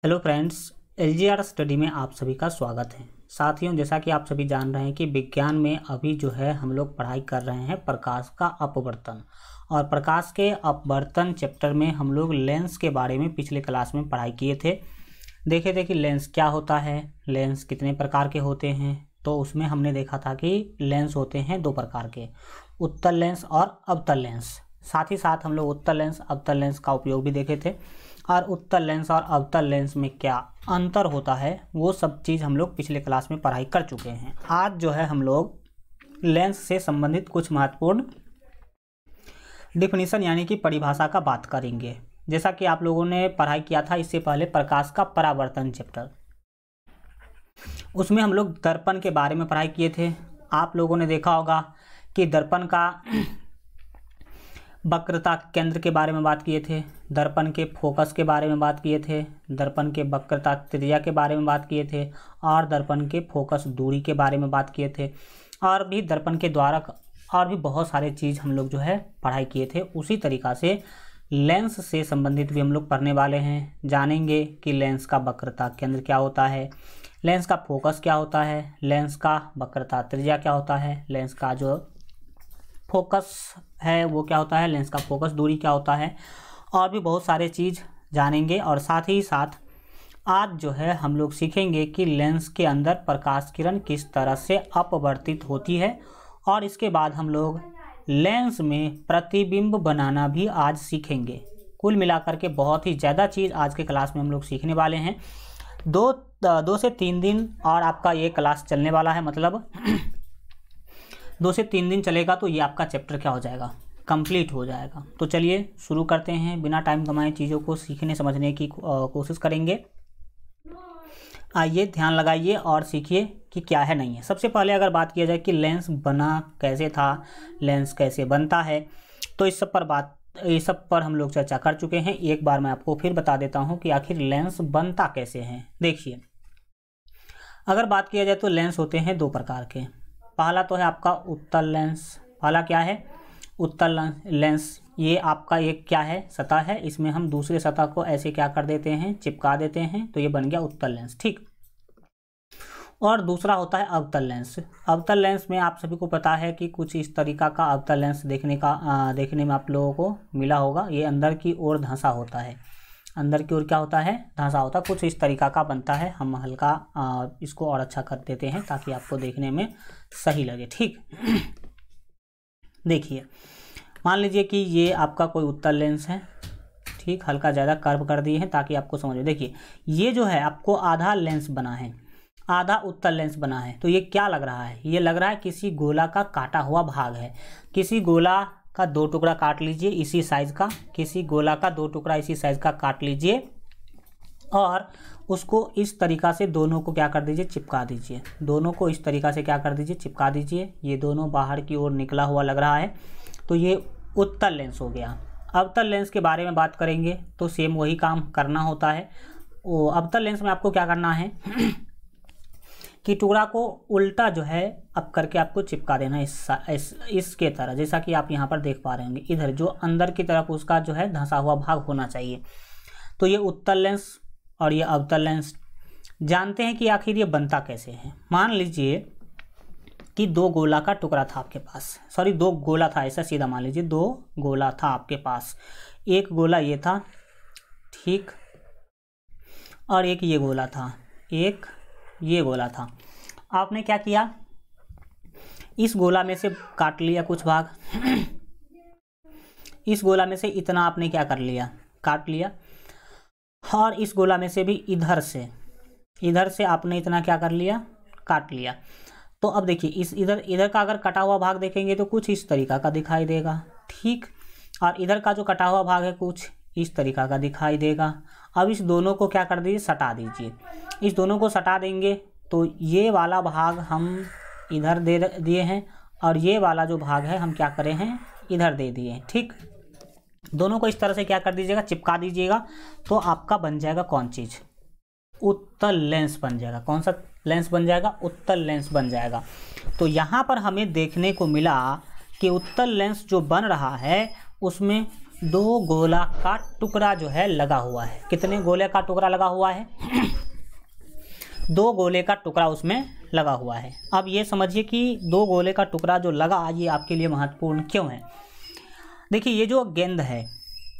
Hello friends, LGR study में आप सभी का स्वागत है। साथियों, जैसा कि आप सभी जान रहे हैं कि विज्ञान में अभी जो है हम लोग पढ़ाई कर रहे हैं प्रकाश का अपवर्तन। और प्रकाश के अपवर्तन चैप्टर में हम लोग लेंस के बारे में पिछले क्लास में पढ़ाई किए थे। देखे थे कि लेंस क्या होता है, लेंस कितने प्रकार के होते हैं। तो उसमें हमने देखा था कि लेंस होते हैं दो प्रकार के, उत्तल लेंस और अवतल लेंस। साथ ही साथ हम लोग उत्तल लेंस अवतल लेंस का उपयोग भी देखे थे, और उत्तल लेंस और अवतल लेंस में क्या अंतर होता है वो सब चीज़ हम लोग पिछले क्लास में पढ़ाई कर चुके हैं। आज जो है हम लोग लेंस से संबंधित कुछ महत्वपूर्ण डिफिनीशन यानी कि परिभाषा का बात करेंगे। जैसा कि आप लोगों ने पढ़ाई किया था इससे पहले प्रकाश का परावर्तन चैप्टर, उसमें हम लोग दर्पण के बारे में पढ़ाई किए थे। आप लोगों ने देखा होगा कि दर्पण का वक्रता केंद्र के बारे में बात किए थे, दर्पण के फोकस के बारे में बात किए थे, दर्पण के वक्रता त्रिज्या के बारे में बात किए थे, और दर्पण के फोकस दूरी के बारे में बात किए थे, और भी दर्पण के द्वारा और भी बहुत सारे चीज़ हम लोग जो है पढ़ाई किए थे। उसी तरीक़ा से लेंस से संबंधित भी हम लोग पढ़ने वाले हैं। जानेंगे कि लेंस का वक्रता केंद्र क्या होता है, लेंस का फोकस क्या होता है, लेंस का वक्रता त्रिज्या क्या होता है, लेंस का जो फोकस है वो क्या होता है, लेंस का फोकस दूरी क्या होता है, और भी बहुत सारे चीज़ जानेंगे। और साथ ही साथ आज जो है हम लोग सीखेंगे कि लेंस के अंदर प्रकाश किरण किस तरह से अपवर्तित होती है, और इसके बाद हम लोग लेंस में प्रतिबिंब बनाना भी आज सीखेंगे। कुल मिलाकर के बहुत ही ज़्यादा चीज़ आज के क्लास में हम लोग सीखने वाले हैं। दो से तीन दिन और आपका ये क्लास चलने वाला है, मतलब 2 से 3 दिन चलेगा, तो ये आपका चैप्टर क्या हो जाएगा, कंप्लीट हो जाएगा। तो चलिए शुरू करते हैं, बिना टाइम गंवाए चीज़ों को सीखने समझने की कोशिश करेंगे। आइए ध्यान लगाइए और सीखिए कि क्या है नहीं है। सबसे पहले अगर बात किया जाए कि लेंस बना कैसे था, लेंस कैसे बनता है, तो इस सब पर हम लोग चर्चा कर चुके हैं। एक बार मैं आपको फिर बता देता हूँ कि आखिर लेंस बनता कैसे है। देखिए, अगर बात किया जाए तो लेंस होते हैं दो प्रकार के। पहला तो है आपका उत्तल लेंस। पहला क्या है, उत्तल लेंस। ये आपका एक क्या है, सतह है, इसमें हम दूसरे सतह को ऐसे क्या कर देते हैं, चिपका देते हैं, तो ये बन गया उत्तल लेंस, ठीक। और दूसरा होता है अवतल लेंस। अवतल लेंस में आप सभी को पता है कि कुछ इस तरीका का अवतल लेंस देखने में आप लोगों को मिला होगा। ये अंदर की ओर धंसा होता है, अंदर की ओर क्या होता है, धंसा होता है, कुछ इस तरीका का बनता है। हम हल्का इसको और अच्छा कर देते हैं ताकि आपको देखने में सही लगे, ठीक। देखिए, मान लीजिए कि ये आपका कोई उत्तल लेंस है, ठीक, हल्का ज़्यादा कर्व कर दिए हैं ताकि आपको समझ में। देखिए, ये जो है आपको आधा लेंस बना है, आधा उत्तल लेंस बना है। तो ये क्या लग रहा है, ये लग रहा है किसी गोला का काटा हुआ भाग है। किसी गोला का 2 टुकड़ा काट लीजिए इसी साइज़ का, किसी गोला का 2 टुकड़ा इसी साइज़ का काट लीजिए, और उसको इस तरीक़ा से दोनों को क्या कर दीजिए, चिपका दीजिए। दोनों को इस तरीक़ा से क्या कर दीजिए, चिपका दीजिए। ये दोनों बाहर की ओर निकला हुआ लग रहा है, तो ये उत्तल लेंस हो गया। अवतल लेंस के बारे में बात करेंगे तो सेम वही काम करना होता है। वो अवतल लेंस में आपको क्या करना है कि टुकड़ा को उल्टा जो है अब करके आपको चिपका देना इसके तरह, जैसा कि आप यहाँ पर देख पा रहे होंगे। इधर जो अंदर की तरफ उसका जो है धंसा हुआ भाग होना चाहिए। तो ये उत्तल लेंस और ये अवतल लेंस। जानते हैं कि आखिर ये बनता कैसे है। मान लीजिए कि 2 गोला का टुकड़ा था आपके पास, सॉरी 2 गोला था, ऐसा सीधा मान लीजिए 2 गोला था आपके पास। एक गोला ये था, ठीक, और एक ये गोला था, एक ये गोला था। आपने क्या किया, इस गोला में से काट लिया कुछ भाग, इस गोला में से इतना आपने क्या कर लिया, काट लिया, और इस गोला में से भी इधर से आपने इतना क्या कर लिया, काट लिया। तो अब देखिए, इस इधर का अगर कटा हुआ भाग देखेंगे तो कुछ इस तरीका का दिखाई देगा, ठीक, और इधर का जो कटा हुआ भाग है कुछ इस तरीका का दिखाई देगा। अब इस दोनों को क्या कर दीजिए, सटा दीजिए। इस दोनों को सटा देंगे तो ये वाला भाग हम इधर दे दिए हैं, और ये वाला जो भाग है हम क्या करे हैं, इधर दे दिए हैं, ठीक। दोनों को इस तरह से क्या कर दीजिएगा, चिपका दीजिएगा। तो आपका बन जाएगा कौन चीज़, उत्तल लेंस बन जाएगा। कौन सा लेंस बन जाएगा, उत्तल लेंस बन जाएगा। तो यहाँ पर हमें देखने को मिला कि उत्तल लेंस जो बन रहा है उसमें दो गोला का टुकड़ा जो है लगा हुआ है। कितने गोले का टुकड़ा लगा हुआ है? दो गोले का टुकड़ा उसमें लगा हुआ है। अब ये समझिए कि दो गोले का टुकड़ा जो लगा, ये आपके लिए महत्वपूर्ण क्यों है। देखिए, ये जो गेंद है,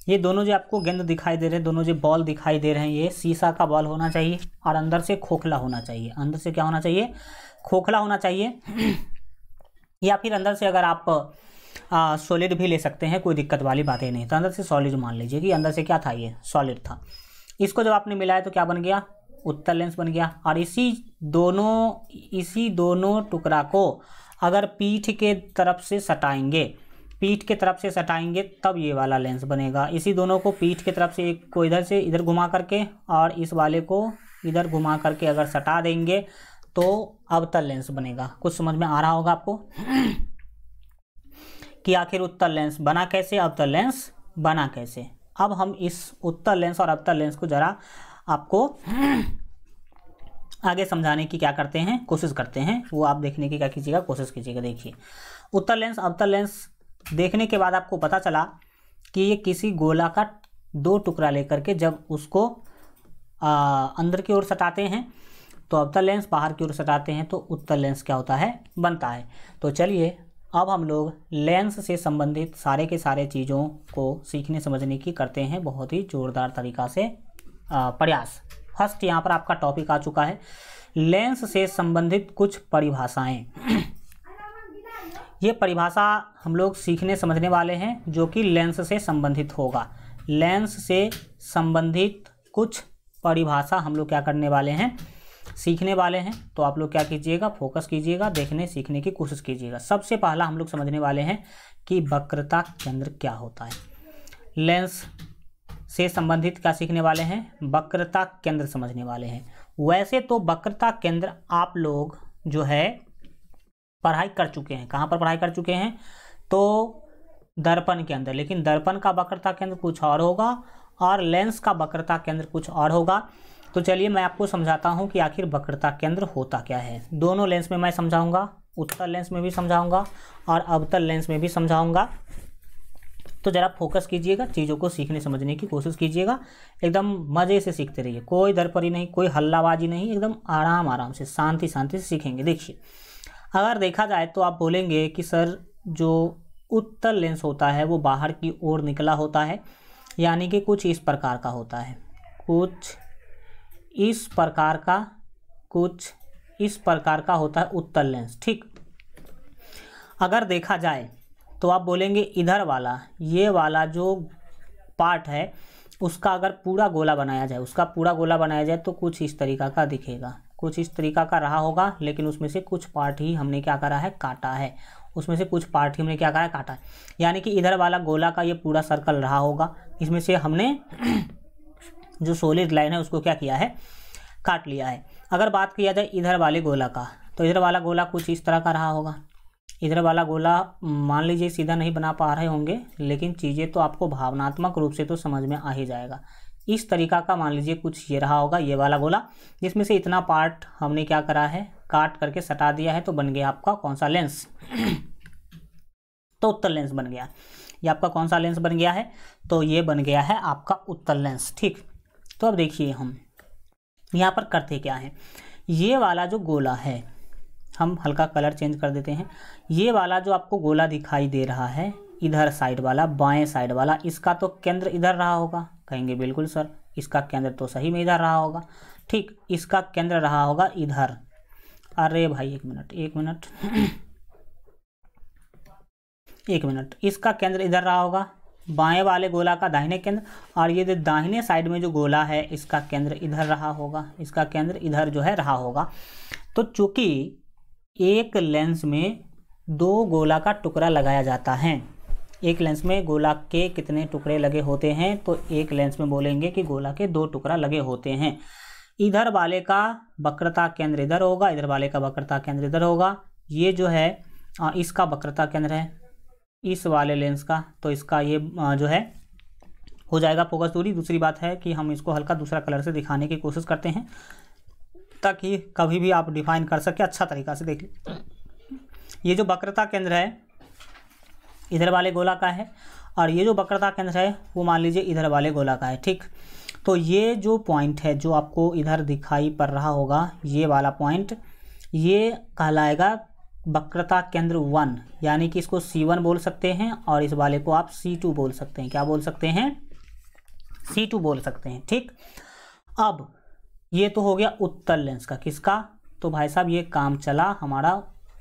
ये दोनों जो आपको गेंद दिखाई दे रहे हैं, दोनों जो बॉल दिखाई दे रहे हैं, ये शीशा का बॉल होना चाहिए और अंदर से खोखला होना चाहिए। अंदर से क्या होना चाहिए? खोखला होना चाहिए। या फिर अंदर से अगर आप सॉलिड भी ले सकते हैं, कोई दिक्कत वाली बात ही नहीं। तो अंदर से सॉलिड मान लीजिए कि अंदर से क्या था, ये सॉलिड था। इसको जब आपने मिलाया तो क्या बन गया? उत्तल लेंस बन गया। और इसी दोनों टुकड़ा को अगर पीठ के तरफ से सटाएंगे, पीठ के तरफ से सटाएंगे, तब ये वाला लेंस बनेगा। इसी दोनों को पीठ के तरफ से, एक को इधर से इधर घुमा करके और इस वाले को इधर घुमा करके अगर सटा देंगे तो अवतल लेंस बनेगा। कुछ समझ में आ रहा होगा आपको कि आखिर उत्तल लेंस बना कैसे, अवतल लेंस बना कैसे। अब हम इस उत्तल लेंस और अवतल लेंस को जरा आपको आगे समझाने की क्या करते हैं, कोशिश करते हैं। वो आप देखने की क्या कीजिएगा, कोशिश कीजिएगा। देखिए, उत्तल लेंस अवतल लेंस देखने के बाद आपको पता चला कि ये किसी गोला का दो टुकड़ा लेकर के जब उसको अंदर की ओर सटाते हैं तो अवतल लेंस, बाहर की ओर सटाते हैं तो उत्तल लेंस क्या होता है, बनता है। तो चलिए अब हम लोग लेंस से संबंधित सारे के सारे चीज़ों को सीखने समझने की करते हैं बहुत ही जोरदार तरीक़ा से प्रयास। फर्स्ट यहाँ पर आपका टॉपिक आ चुका है लेंस से संबंधित कुछ परिभाषाएं। ये परिभाषा हम लोग सीखने समझने वाले हैं जो कि लेंस से संबंधित होगा। लेंस से संबंधित कुछ परिभाषा हम लोग क्या करने वाले हैं, सीखने वाले हैं। तो आप लोग क्या कीजिएगा, फोकस कीजिएगा, देखने सीखने की कोशिश कीजिएगा। सबसे पहला हम लोग समझने वाले हैं कि वक्रता केंद्र क्या होता है। लेंस से संबंधित क्या सीखने वाले हैं, वक्रता केंद्र समझने वाले हैं। वैसे तो वक्रता केंद्र आप लोग जो है पढ़ाई कर चुके हैं। कहाँ पर पढ़ाई कर चुके हैं? तो दर्पण के अंदर। लेकिन दर्पण का वक्रता केंद्र कुछ और होगा और लेंस का वक्रता केंद्र कुछ और होगा। तो चलिए मैं आपको समझाता हूँ कि आखिर वक्रता केंद्र होता क्या है। दोनों लेंस में मैं समझाऊंगा, उत्तल लेंस में भी समझाऊंगा और अवतल लेंस में भी समझाऊंगा। तो ज़रा फोकस कीजिएगा, चीज़ों को सीखने समझने की कोशिश कीजिएगा। एकदम मज़े से सीखते रहिए, कोई दरपरी नहीं, कोई हल्लाबाजी नहीं, एकदम आराम आराम से शांति शांति से सीखेंगे। देखिए, अगर देखा जाए तो आप बोलेंगे कि सर जो उत्तल लेंस होता है वो बाहर की ओर निकला होता है, यानी कि कुछ इस प्रकार का होता है, कुछ इस प्रकार का होता है उत्तल लेंस। ठीक, अगर देखा जाए तो आप बोलेंगे इधर वाला, ये वाला जो पार्ट है उसका अगर पूरा गोला बनाया जाए, तो कुछ इस तरीका का दिखेगा, कुछ इस तरीका का रहा होगा। लेकिन उसमें से कुछ पार्ट ही हमने क्या करा है, काटा है। यानी कि इधर वाला गोला का ये पूरा सर्कल रहा होगा, इसमें से हमने जो सॉलिड लाइन है उसको क्या किया है, काट लिया है। अगर बात किया जाए इधर वाले गोला का, तो इधर वाला गोला कुछ इस तरह का रहा होगा। इधर वाला गोला मान लीजिए सीधा नहीं बना पा रहे होंगे, लेकिन चीज़ें तो आपको भावनात्मक रूप से तो समझ में आ ही जाएगा। इस तरीका का मान लीजिए कुछ ये रहा होगा, ये वाला गोला, जिसमें से इतना पार्ट हमने क्या करा है, काट करके सटा दिया है। तो बन गया आपका कौन सा लेंस, तो उत्तल लेंस बन गया। ये आपका कौन सा लेंस बन गया है, तो ये बन गया है आपका उत्तल लेंस। ठीक, तो अब देखिए हम यहाँ पर करते क्या हैं। ये वाला जो गोला है, हम हल्का कलर चेंज कर देते हैं। ये वाला जो आपको गोला दिखाई दे रहा है, इधर साइड वाला, बाएं साइड वाला, इसका तो केंद्र इधर रहा होगा। कहेंगे बिल्कुल सर, इसका केंद्र तो सही में इधर रहा होगा। ठीक, इसका केंद्र रहा होगा इधर। अरे भाई एक मिनट, इसका केंद्र इधर रहा होगा, बाएं वाले गोला का दाहिने केंद्र। और ये जो दाहिने साइड में जो गोला है, इसका केंद्र इधर रहा होगा, इसका केंद्र इधर जो है रहा होगा। तो चूंकि एक लेंस में दो गोला का टुकड़ा लगाया जाता है, एक लेंस में गोला के कितने टुकड़े लगे होते हैं, तो एक लेंस में बोलेंगे कि गोला के दो टुकड़ा लगे होते हैं। इधर वाले का वक्रता केंद्र इधर होगा, इधर वाले का वक्रता केंद्र इधर होगा। ये जो है इसका वक्रता केंद्र है इस वाले लेंस का, तो इसका ये जो है हो जाएगा फोकस दूरी। दूसरी बात है कि हम इसको हल्का दूसरा कलर से दिखाने की कोशिश करते हैं ताकि कभी भी आप डिफाइन कर सके अच्छा तरीका से। देखिए, ये जो वक्रता केंद्र है इधर वाले गोला का है और ये जो वक्रता केंद्र है वो मान लीजिए इधर वाले गोला का है। ठीक, तो ये जो पॉइंट है जो आपको इधर दिखाई पड़ रहा होगा, ये वाला पॉइंट, ये कहलाएगा वक्रता केंद्र 1, यानी कि इसको C1 बोल सकते हैं और इस वाले को आप C2 बोल सकते हैं। क्या बोल सकते हैं? C2 बोल सकते हैं। ठीक, अब ये तो हो गया उत्तल लेंस का। किसका? तो भाई साहब ये काम चला हमारा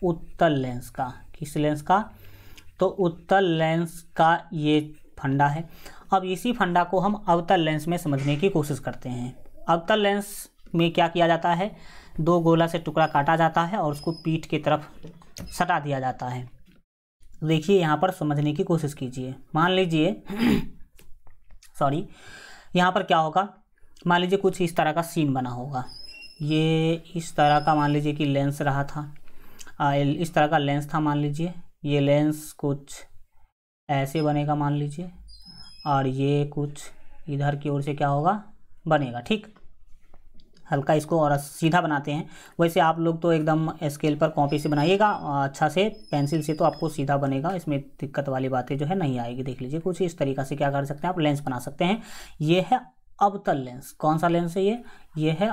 उत्तल लेंस का। किस लेंस का? तो उत्तल लेंस का ये फंडा है। अब इसी फंडा को हम अवतल लेंस में समझने की कोशिश करते हैं। अवतल लेंस में क्या किया जाता है? दो गोला से टुकड़ा काटा जाता है और उसको पीठ की तरफ सटा दिया जाता है। देखिए यहाँ पर समझने की कोशिश कीजिए। मान लीजिए सॉरी, यहाँ पर क्या होगा, मान लीजिए कुछ इस तरह का सीन बना होगा। ये इस तरह का मान लीजिए कि लेंस रहा था, इस तरह का लेंस था मान लीजिए। ये लेंस कुछ ऐसे बनेगा मान लीजिए, और ये कुछ इधर की ओर से क्या होगा, बनेगा। ठीक, हल्का इसको और सीधा बनाते हैं। वैसे आप लोग तो एकदम स्केल पर कॉपी से बनाइएगा अच्छा से, पेंसिल से तो आपको सीधा बनेगा, इसमें दिक्कत वाली बातें जो है नहीं आएगी। देख लीजिए कुछ इस तरीक़ा से क्या कर सकते हैं आप, लेंस बना सकते हैं। ये है अवतल लेंस। कौन सा लेंस है ये है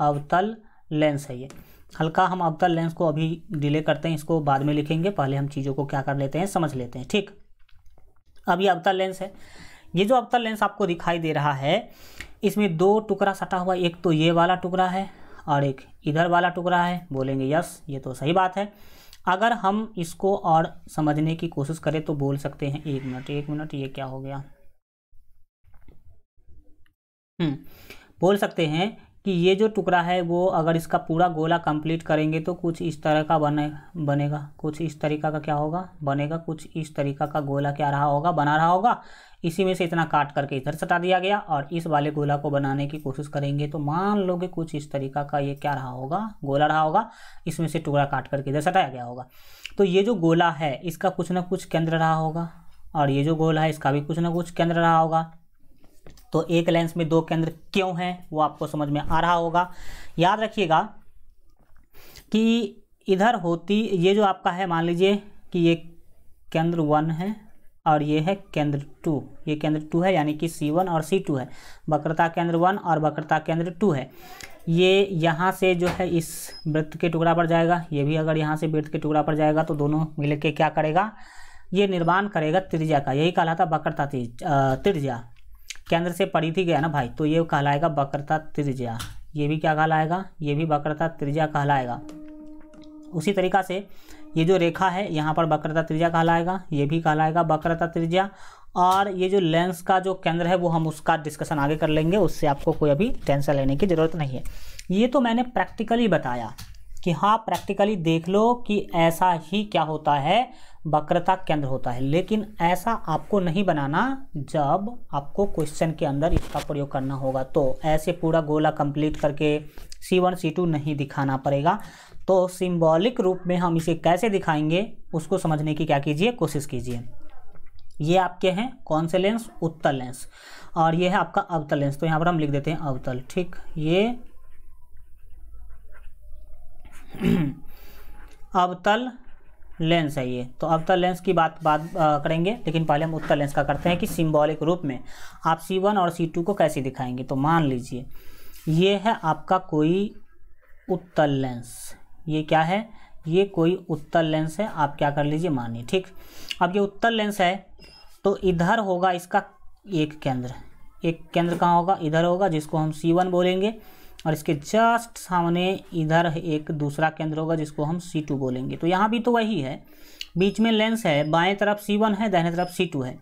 अवतल लेंस है ये। हल्का हम अवतल लेंस को अभी डिले करते हैं, इसको बाद में लिखेंगे, पहले हम चीज़ों को क्या कर लेते हैं, समझ लेते हैं। ठीक, अब ये अवतल लेंस है। ये जो अवतल लेंस आपको दिखाई दे रहा है, इसमें दो टुकड़ा सटा हुआ, एक तो ये वाला टुकड़ा है और एक इधर वाला टुकड़ा है। बोलेंगे यस, ये तो सही बात है। अगर हम इसको और समझने की कोशिश करें तो बोल सकते हैं, एक मिनट ये क्या हो गया, बोल सकते हैं कि ये जो टुकड़ा है वो अगर इसका पूरा गोला कंप्लीट करेंगे तो कुछ इस तरह का बनेगा। कुछ इस तरीका का क्या होगा, बनेगा। कुछ इस तरीका का गोला क्या रहा होगा, बना रहा होगा। इसी में से इतना काट करके इधर सटा दिया गया और इस वाले गोला को बनाने की कोशिश करेंगे तो मान लो कि कुछ इस तरीका का ये क्या रहा होगा, गोला रहा होगा। इसमें से टुकड़ा काट करके इधर सटाया गया होगा। तो ये जो गोला है इसका कुछ ना कुछ केंद्र रहा होगा और ये जो गोला है इसका भी कुछ ना कुछ केंद्र रहा होगा। तो एक लेंस में दो केंद्र क्यों हैं वो आपको समझ में आ रहा होगा। याद रखिएगा कि इधर होती, ये जो आपका है मान लीजिए कि ये केंद्र 1 है और ये है केंद्र 2। ये केंद्र 2 है यानी कि C1 और C2 है। वक्रता केंद्र 1 और वक्रता केंद्र 2 है। ये यहाँ से जो है इस वृत्त के टुकड़ा पर जाएगा, ये भी अगर यहाँ से वृत्त के टुकड़ा पर जाएगा तो दोनों मिल के क्या करेगा, ये निर्माण करेगा त्रिज्या का। यही कहलाता वक्रता त्रिज्या। केंद्र से परिधि गया ना भाई, तो ये कहलाएगा वक्रता त्रिज्या। ये भी क्या कहलाएगा, ये भी वक्रता त्रिज्या कहलाएगा। उसी तरीक़ा से ये जो रेखा है यहाँ पर वक्रता त्रिज्या कहलाएगा, ये भी कहलाएगा वक्रता त्रिज्या। और ये जो लेंस का जो केंद्र है वो हम उसका डिस्कशन आगे कर लेंगे, उससे आपको कोई अभी टेंशन लेने की ज़रूरत नहीं है। ये तो मैंने प्रैक्टिकली बताया कि हाँ, प्रैक्टिकली देख लो कि ऐसा ही क्या होता है, वक्रता केंद्र होता है। लेकिन ऐसा आपको नहीं बनाना जब आपको क्वेश्चन के अंदर इसका प्रयोग करना होगा। तो ऐसे पूरा गोला कंप्लीट करके C1 C2 नहीं दिखाना पड़ेगा। तो सिंबॉलिक रूप में हम इसे कैसे दिखाएंगे उसको समझने की क्या कीजिए, कोशिश कीजिए। ये आपके हैं कौन से लेंस, उत्तल लेंस, और ये है आपका अवतल लेंस। तो यहाँ पर हम लिख देते हैं अवतल। ठीक, ये अवतल लेंस है ये। तो अवतल लेंस की बात करेंगे, लेकिन पहले हम उत्तल लेंस का करते हैं कि सिंबॉलिक रूप में आप C1 और C2 को कैसे दिखाएंगे। तो मान लीजिए ये है आपका कोई उत्तल लेंस। ये क्या है, ये कोई उत्तल लेंस है। आप क्या कर लीजिए, मानिए। ठीक, अब ये उत्तल लेंस है तो इधर होगा इसका एक केंद्र। एक केंद्र कहाँ होगा, इधर होगा, जिसको हम C1 बोलेंगे। और इसके जस्ट सामने इधर एक दूसरा केंद्र होगा जिसको हम C2 बोलेंगे। तो यहाँ भी तो वही है, बीच में लेंस है, बाएं तरफ C1 है, दाहिने तरफ C2 है।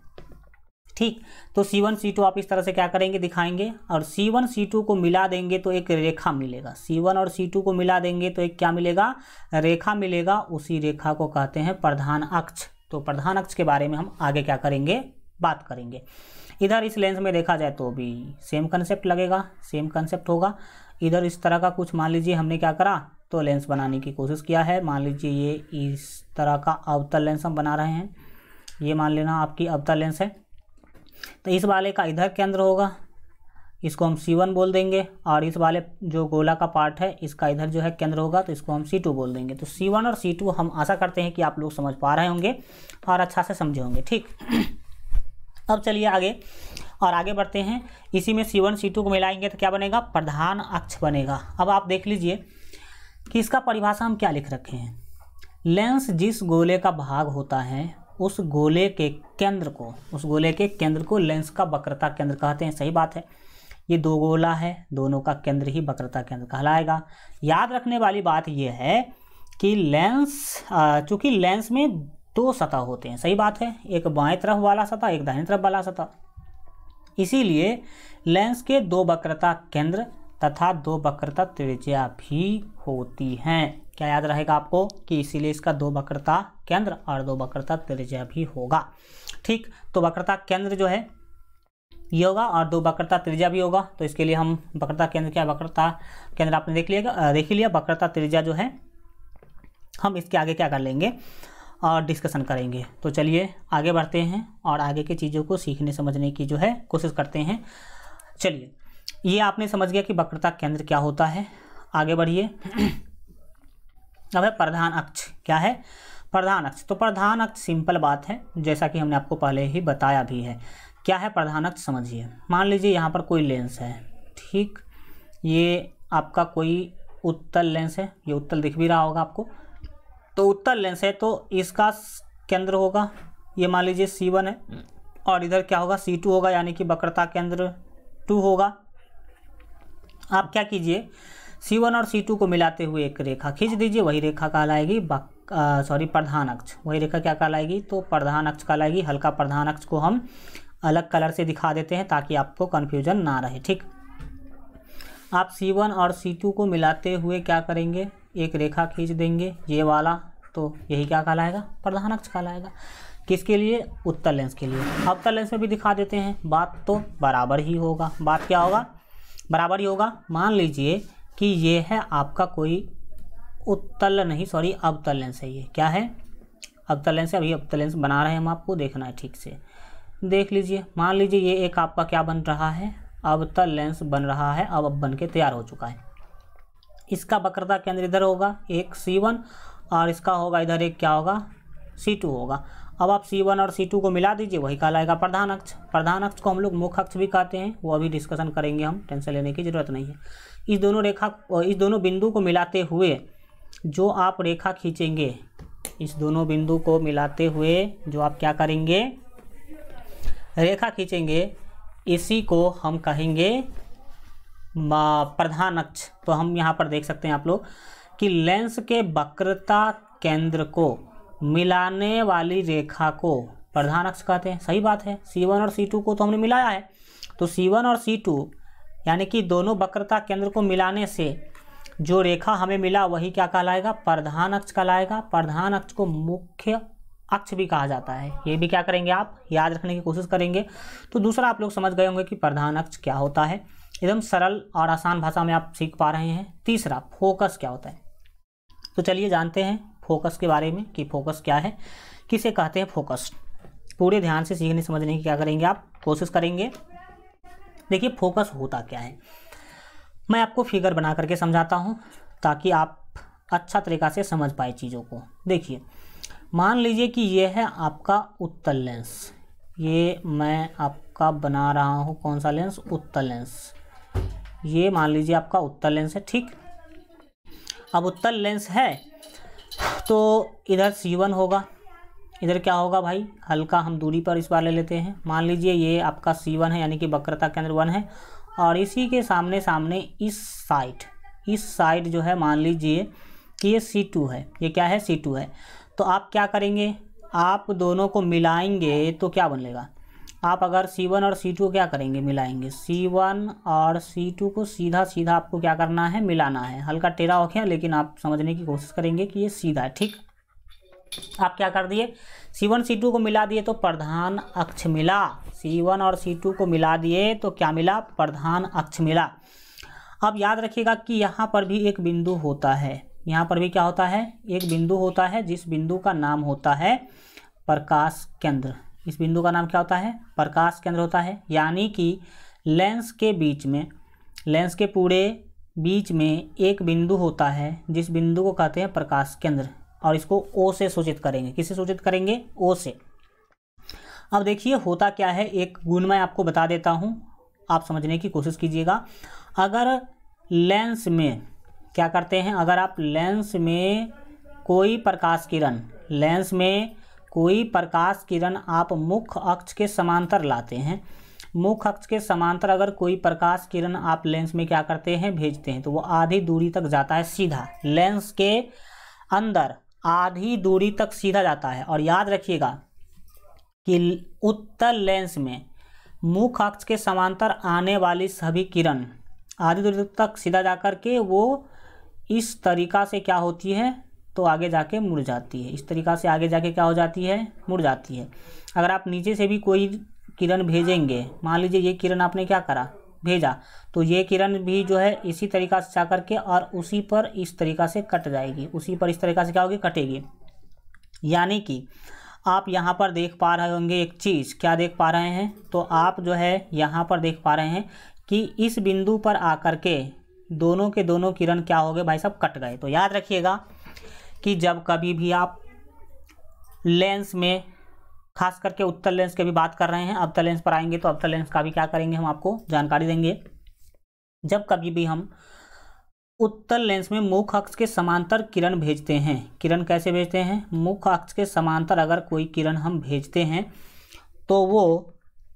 ठीक, तो C1 C2 आप इस तरह से क्या करेंगे, दिखाएंगे। और C1 C2 को मिला देंगे तो एक रेखा मिलेगा। C1 और C2 को मिला देंगे तो एक क्या मिलेगा, रेखा मिलेगा। उसी रेखा को कहते हैं प्रधान अक्ष। तो प्रधान अक्ष के बारे में हम आगे क्या करेंगे, बात करेंगे। इधर इस लेंस में देखा जाए तो भी सेम कंसेप्ट लगेगा, सेम कंसेप्ट होगा। इधर इस तरह का कुछ मान लीजिए हमने क्या करा, तो लेंस बनाने की कोशिश किया है। मान लीजिए ये इस तरह का अवतल लेंस हम बना रहे हैं। ये मान लेना आपकी अवतल लेंस है। तो इस वाले का इधर केंद्र होगा, इसको हम C1 बोल देंगे, और इस वाले जो गोला का पार्ट है इसका इधर जो है केंद्र होगा तो इसको हम C2 बोल देंगे। तो C1 और C2 हम आशा करते हैं कि आप लोग समझ पा रहे होंगे और अच्छा से समझे होंगे, ठीक। अब चलिए आगे बढ़ते हैं। इसी में C1 C2 को मिलाएंगे तो क्या बनेगा, प्रधान अक्ष बनेगा। अब आप देख लीजिए कि इसका परिभाषा हम क्या लिख रखे हैं। लेंस जिस गोले का भाग होता है उस गोले के केंद्र को लेंस का वक्रता केंद्र कहते हैं। सही बात है, ये दो गोला है, दोनों का केंद्र ही वक्रता केंद्र कहलाएगा। याद रखने वाली बात यह है कि चूंकि लेंस में दो सतह होते हैं, सही बात है, एक बाएं तरफ वाला सतह, एक दाहिनी तरफ वाला सतह, इसीलिए लेंस के दो वक्रता केंद्र तथा दो वक्रता त्रिज्या भी होती हैं। क्या याद रहेगा आपको कि इसीलिए इसका दो वक्रता केंद्र और दो वक्रता त्रिज्या भी होगा, ठीक। तो वक्रता केंद्र जो है ये होगा और दो वक्रता त्रिज्या भी होगा। तो इसके लिए हम वक्रता केंद्र क्या, वक्रता केंद्र आपने देख लिया, वक्रता त्रिज्या जो है हम इसके आगे क्या कर लेंगे और डिस्कशन करेंगे। तो चलिए आगे बढ़ते हैं और आगे की चीज़ों को सीखने समझने की जो है कोशिश करते हैं। चलिए, ये आपने समझ गया कि वक्रता केंद्र क्या होता है। आगे बढ़िए। अब है प्रधान अक्ष। क्या है प्रधान अक्ष? तो प्रधान अक्ष सिंपल बात है, जैसा कि हमने आपको पहले ही बताया भी है। क्या है प्रधान अक्ष समझिए। मान लीजिए यहाँ पर कोई लेंस है, ठीक, ये आपका कोई उत्तल लेंस है, ये उत्तल दिख भी रहा होगा आपको। तो उत्तल लेंस है तो इसका केंद्र होगा, ये मान लीजिए C1 है, और इधर क्या होगा C2 होगा, यानी कि वक्रता केंद्र 2 होगा। आप क्या कीजिए, C1 और C2 को मिलाते हुए एक रेखा खींच दीजिए, वही रेखा कहलाएगी प्रधान अक्ष। वही रेखा क्या कहलाएगी, तो प्रधान अक्ष कहलाएगी। हल्का प्रधान अक्ष को हम अलग कलर से दिखा देते हैं ताकि आपको कन्फ्यूजन ना रहे, ठीक। आप C1 और C2 को मिलाते हुए क्या करेंगे, एक रेखा खींच देंगे, ये वाला, तो यही क्या कहलाएगा, प्रधान अक्ष कहलाएगा। किसके लिए, उत्तल लेंस के लिए। अवतल लेंस में भी दिखा देते हैं, बात तो बराबर ही होगा। बात क्या होगा, बराबर ही होगा। मान लीजिए कि ये है आपका कोई अवतल लेंस है। ये क्या है, अवतल लेंस है। अभी अवतल लेंस बना रहे हैं हम, आपको देखना है, ठीक से देख लीजिए। मान लीजिए ये एक आपका क्या बन रहा है, अवतल लेंस बन रहा है। अब बन के तैयार हो चुका है। इसका वक्रता केंद्र इधर होगा एक C1, और इसका होगा इधर एक क्या होगा, C2 होगा। अब आप C1 और C2 को मिला दीजिए, वही कहलाएगा प्रधान अक्ष। प्रधान अक्ष को हम लोग मुख्य अक्ष भी कहते हैं, वो अभी डिस्कशन करेंगे हम, टेंशन लेने की ज़रूरत नहीं है। इस दोनों बिंदु को मिलाते हुए जो आप रेखा खींचेंगे, इस दोनों बिंदु को मिलाते हुए जो आप क्या करेंगे, रेखा खींचेंगे, इसी को हम कहेंगे प्रधान अक्ष। तो हम यहाँ पर देख सकते हैं आप लोग कि लेंस के वक्रता केंद्र को मिलाने वाली रेखा को प्रधान अक्ष कहते हैं। सही बात है। C1 और C2 को तो हमने मिलाया है, तो C1 और C2 यानी कि दोनों वक्रता केंद्र को मिलाने से जो रेखा हमें मिला वही क्या कहलाएगा, प्रधान अक्ष कहलाएगा। प्रधान अक्ष को मुख्य अक्ष भी कहा जाता है। ये भी क्या करेंगे, आप याद रखने की कोशिश करेंगे। तो दूसरा आप लोग समझ गए होंगे कि प्रधान अक्ष क्या होता है, एकदम सरल और आसान भाषा में आप सीख पा रहे हैं। तीसरा, फोकस क्या होता है। तो चलिए जानते हैं फोकस के बारे में कि फोकस क्या है, किसे कहते हैं फोकस। पूरे ध्यान से सीखने समझने की क्या करेंगे, आप कोशिश करेंगे। देखिए फोकस होता क्या है, मैं आपको फिगर बना करके समझाता हूँ ताकि आप अच्छा तरीक़ा से समझ पाए चीज़ों को। देखिए, मान लीजिए कि ये है आपका उत्तल लेंस, ये मैं आपका बना रहा हूँ कौन सा लेंस, उत्तल लेंस। ये मान लीजिए आपका उत्तल लेंस है, ठीक। अब उत्तल लेंस है तो इधर C1 होगा, इधर क्या होगा भाई, हल्का हम दूरी पर इस बार ले लेते हैं। मान लीजिए ये आपका C1 है, यानी कि वक्रता केंद्र 1 है, और इसी के सामने सामने इस साइड जो है मान लीजिए कि ये C2 है। ये क्या है, C2 है। तो आप क्या करेंगे, आप दोनों को मिलाएंगे तो क्या बनेगा, आप अगर C1 और C2 क्या करेंगे, मिलाएंगे। C1 और C2 को सीधा सीधा आपको क्या करना है, मिलाना है। हल्का टेढ़ा हो गया लेकिन आप समझने की कोशिश करेंगे कि ये सीधा है, ठीक। आप क्या कर दिए, C1 C2 को मिला दिए तो प्रधान अक्ष मिला। C1 और C2 को मिला दिए तो क्या मिला, प्रधान अक्ष मिला। अब याद रखिएगा कि यहाँ पर भी एक बिंदु होता है, यहाँ पर भी क्या होता है, एक बिंदु होता है, जिस बिंदु का नाम होता है प्रकाश केंद्र। इस बिंदु का नाम क्या होता है, प्रकाश केंद्र होता है। यानी कि लेंस के पूरे बीच में एक बिंदु होता है, जिस बिंदु को कहते हैं प्रकाश केंद्र, और इसको O से सूचित करेंगे। किससे सूचित करेंगे? O से। अब देखिए होता क्या है, एक गुण मैं आपको बता देता हूँ, आप समझने की कोशिश कीजिएगा। अगर लेंस में क्या करते हैं, अगर आप लेंस में कोई प्रकाश किरण आप मुख्य अक्ष के समांतर लाते हैं, मुख्य अक्ष के समांतर अगर कोई प्रकाश किरण आप लेंस में क्या करते हैं, भेजते हैं, तो वो आधी दूरी तक जाता है सीधा, लेंस के अंदर आधी दूरी तक सीधा जाता है। और याद रखिएगा कि उत्तल लेंस में मुख्य अक्ष के समांतर आने वाली सभी किरण आधी दूरी तक सीधा जाकर के वो इस तरीक़ा से क्या होती है, तो आगे जाके मुड़ जाती है। इस तरीक़ा से आगे जाके क्या हो जाती है, मुड़ जाती है। अगर आप नीचे से भी कोई किरण भेजेंगे, मान लीजिए ये किरण आपने क्या करा, भेजा, तो ये किरण भी जो है इसी तरीक़ा से जा करके और उसी पर इस तरीक़ा से कट जाएगी, उसी पर इस तरीक़ा से क्या होगी, कटेगी। यानी कि आप यहाँ पर देख पा रहे होंगे एक चीज़, क्या देख पा रहे हैं, तो आप जो है यहाँ पर देख पा रहे हैं कि इस बिंदु पर आकर के दोनों के दोनों किरण क्या हो गए भाई साहब, कट गए। तो याद रखिएगा कि जब कभी भी आप लेंस में, खास करके उत्तल लेंस की भी बात कर रहे हैं, अवतल लेंस पर आएंगे तो अवतल लेंस का भी क्या करेंगे, हम आपको जानकारी देंगे। जब कभी भी हम उत्तल लेंस में मुख्य अक्ष के समांतर किरण भेजते हैं, किरण कैसे भेजते हैं, मुख्य अक्ष के समांतर अगर कोई किरण हम भेजते हैं तो वो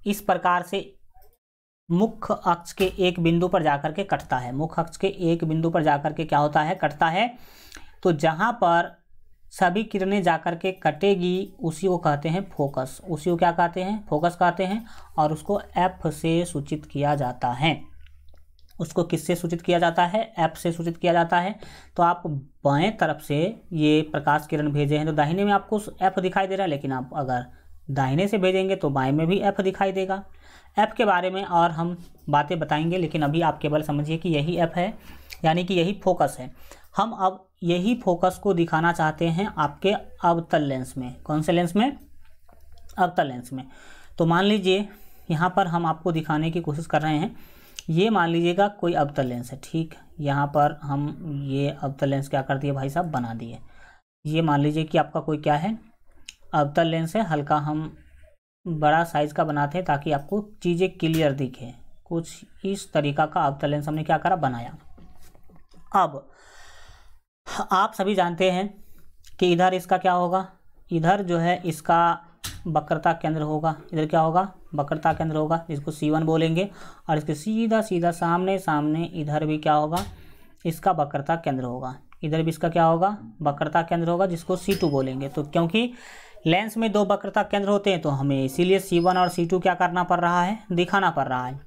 इस प्रकार से मुख्य अक्ष के एक बिंदु पर जाकर के कटता है, मुख्य अक्ष के एक बिंदु पर जाकर के क्या होता है, कटता है। तो जहाँ पर सभी किरणें जाकर के कटेगी उसी को कहते हैं फोकस, उसी को क्या कहते हैं, फोकस कहते हैं। और उसको F से सूचित किया जाता है। उसको किससे सूचित किया जाता है, F से सूचित किया जाता है। तो आप बाएं तरफ से ये प्रकाश किरण भेजे हैं तो दाहिने में आपको F दिखाई दे रहा है, लेकिन आप अगर दाहिने से भेजेंगे तो बाएं में भी F दिखाई देगा। F के बारे में और हम बातें बताएंगे, लेकिन अभी आप केवल समझिए कि यही F है, यानी कि यही फोकस है। हम अब यही फोकस को दिखाना चाहते हैं आपके अवतल लेंस में। कौन से लेंस में, अवतल लेंस में। तो मान लीजिए यहाँ पर हम आपको दिखाने की कोशिश कर रहे हैं, ये मान लीजिएगा कोई अवतल लेंस है, ठीक। यहाँ पर हम ये अवतल लेंस क्या कर दिए भाई साहब, बना दिए। ये मान लीजिए कि आपका कोई क्या है, अवतल लेंस है, हल्का हम बड़ा साइज का बनाते हैं ताकि आपको चीज़ें क्लियर दिखे। कुछ इस तरीका का अवतल लेंस हमने क्या करा, बनाया। अब आप सभी जानते हैं कि इधर इसका क्या होगा, इधर जो है इसका वक्रता केंद्र होगा, इधर क्या होगा, वक्रता केंद्र होगा, जिसको C1 बोलेंगे। और इसके सीधा सीधा सामने सामने इधर भी क्या होगा, इसका वक्रता केंद्र होगा, इधर भी इसका क्या होगा, वक्रता केंद्र होगा, जिसको C2 बोलेंगे। तो क्योंकि लेंस में दो वक्रता केंद्र होते हैं तो हमें इसीलिए C1 और C2 क्या करना पड़ रहा है, दिखाना पड़ रहा है।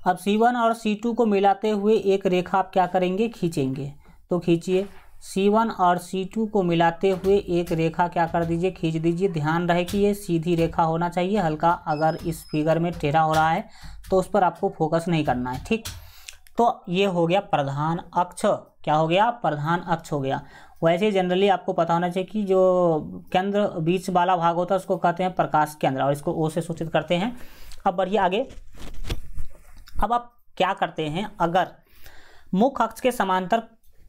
अब C1 और C2 को मिलाते हुए एक रेखा आप क्या करेंगे, खींचेंगे। तो खींचिए, C1 और C2 को मिलाते हुए एक रेखा क्या कर दीजिए, खींच दीजिए। ध्यान रहे कि ये सीधी रेखा होना चाहिए, हल्का अगर इस फिगर में टेढ़ा हो रहा है तो उस पर आपको फोकस नहीं करना है, ठीक। तो ये हो गया प्रधान अक्ष, क्या हो गया, प्रधान अक्ष हो गया। वैसे जनरली आपको पता होना चाहिए कि जो केंद्र बीच वाला भाग होता है उसको कहते हैं प्रकाश केंद्र, और इसको O से सूचित करते हैं। अब बढ़िए आगे। अब आप क्या करते हैं, अगर मुख्य अक्ष के समांतर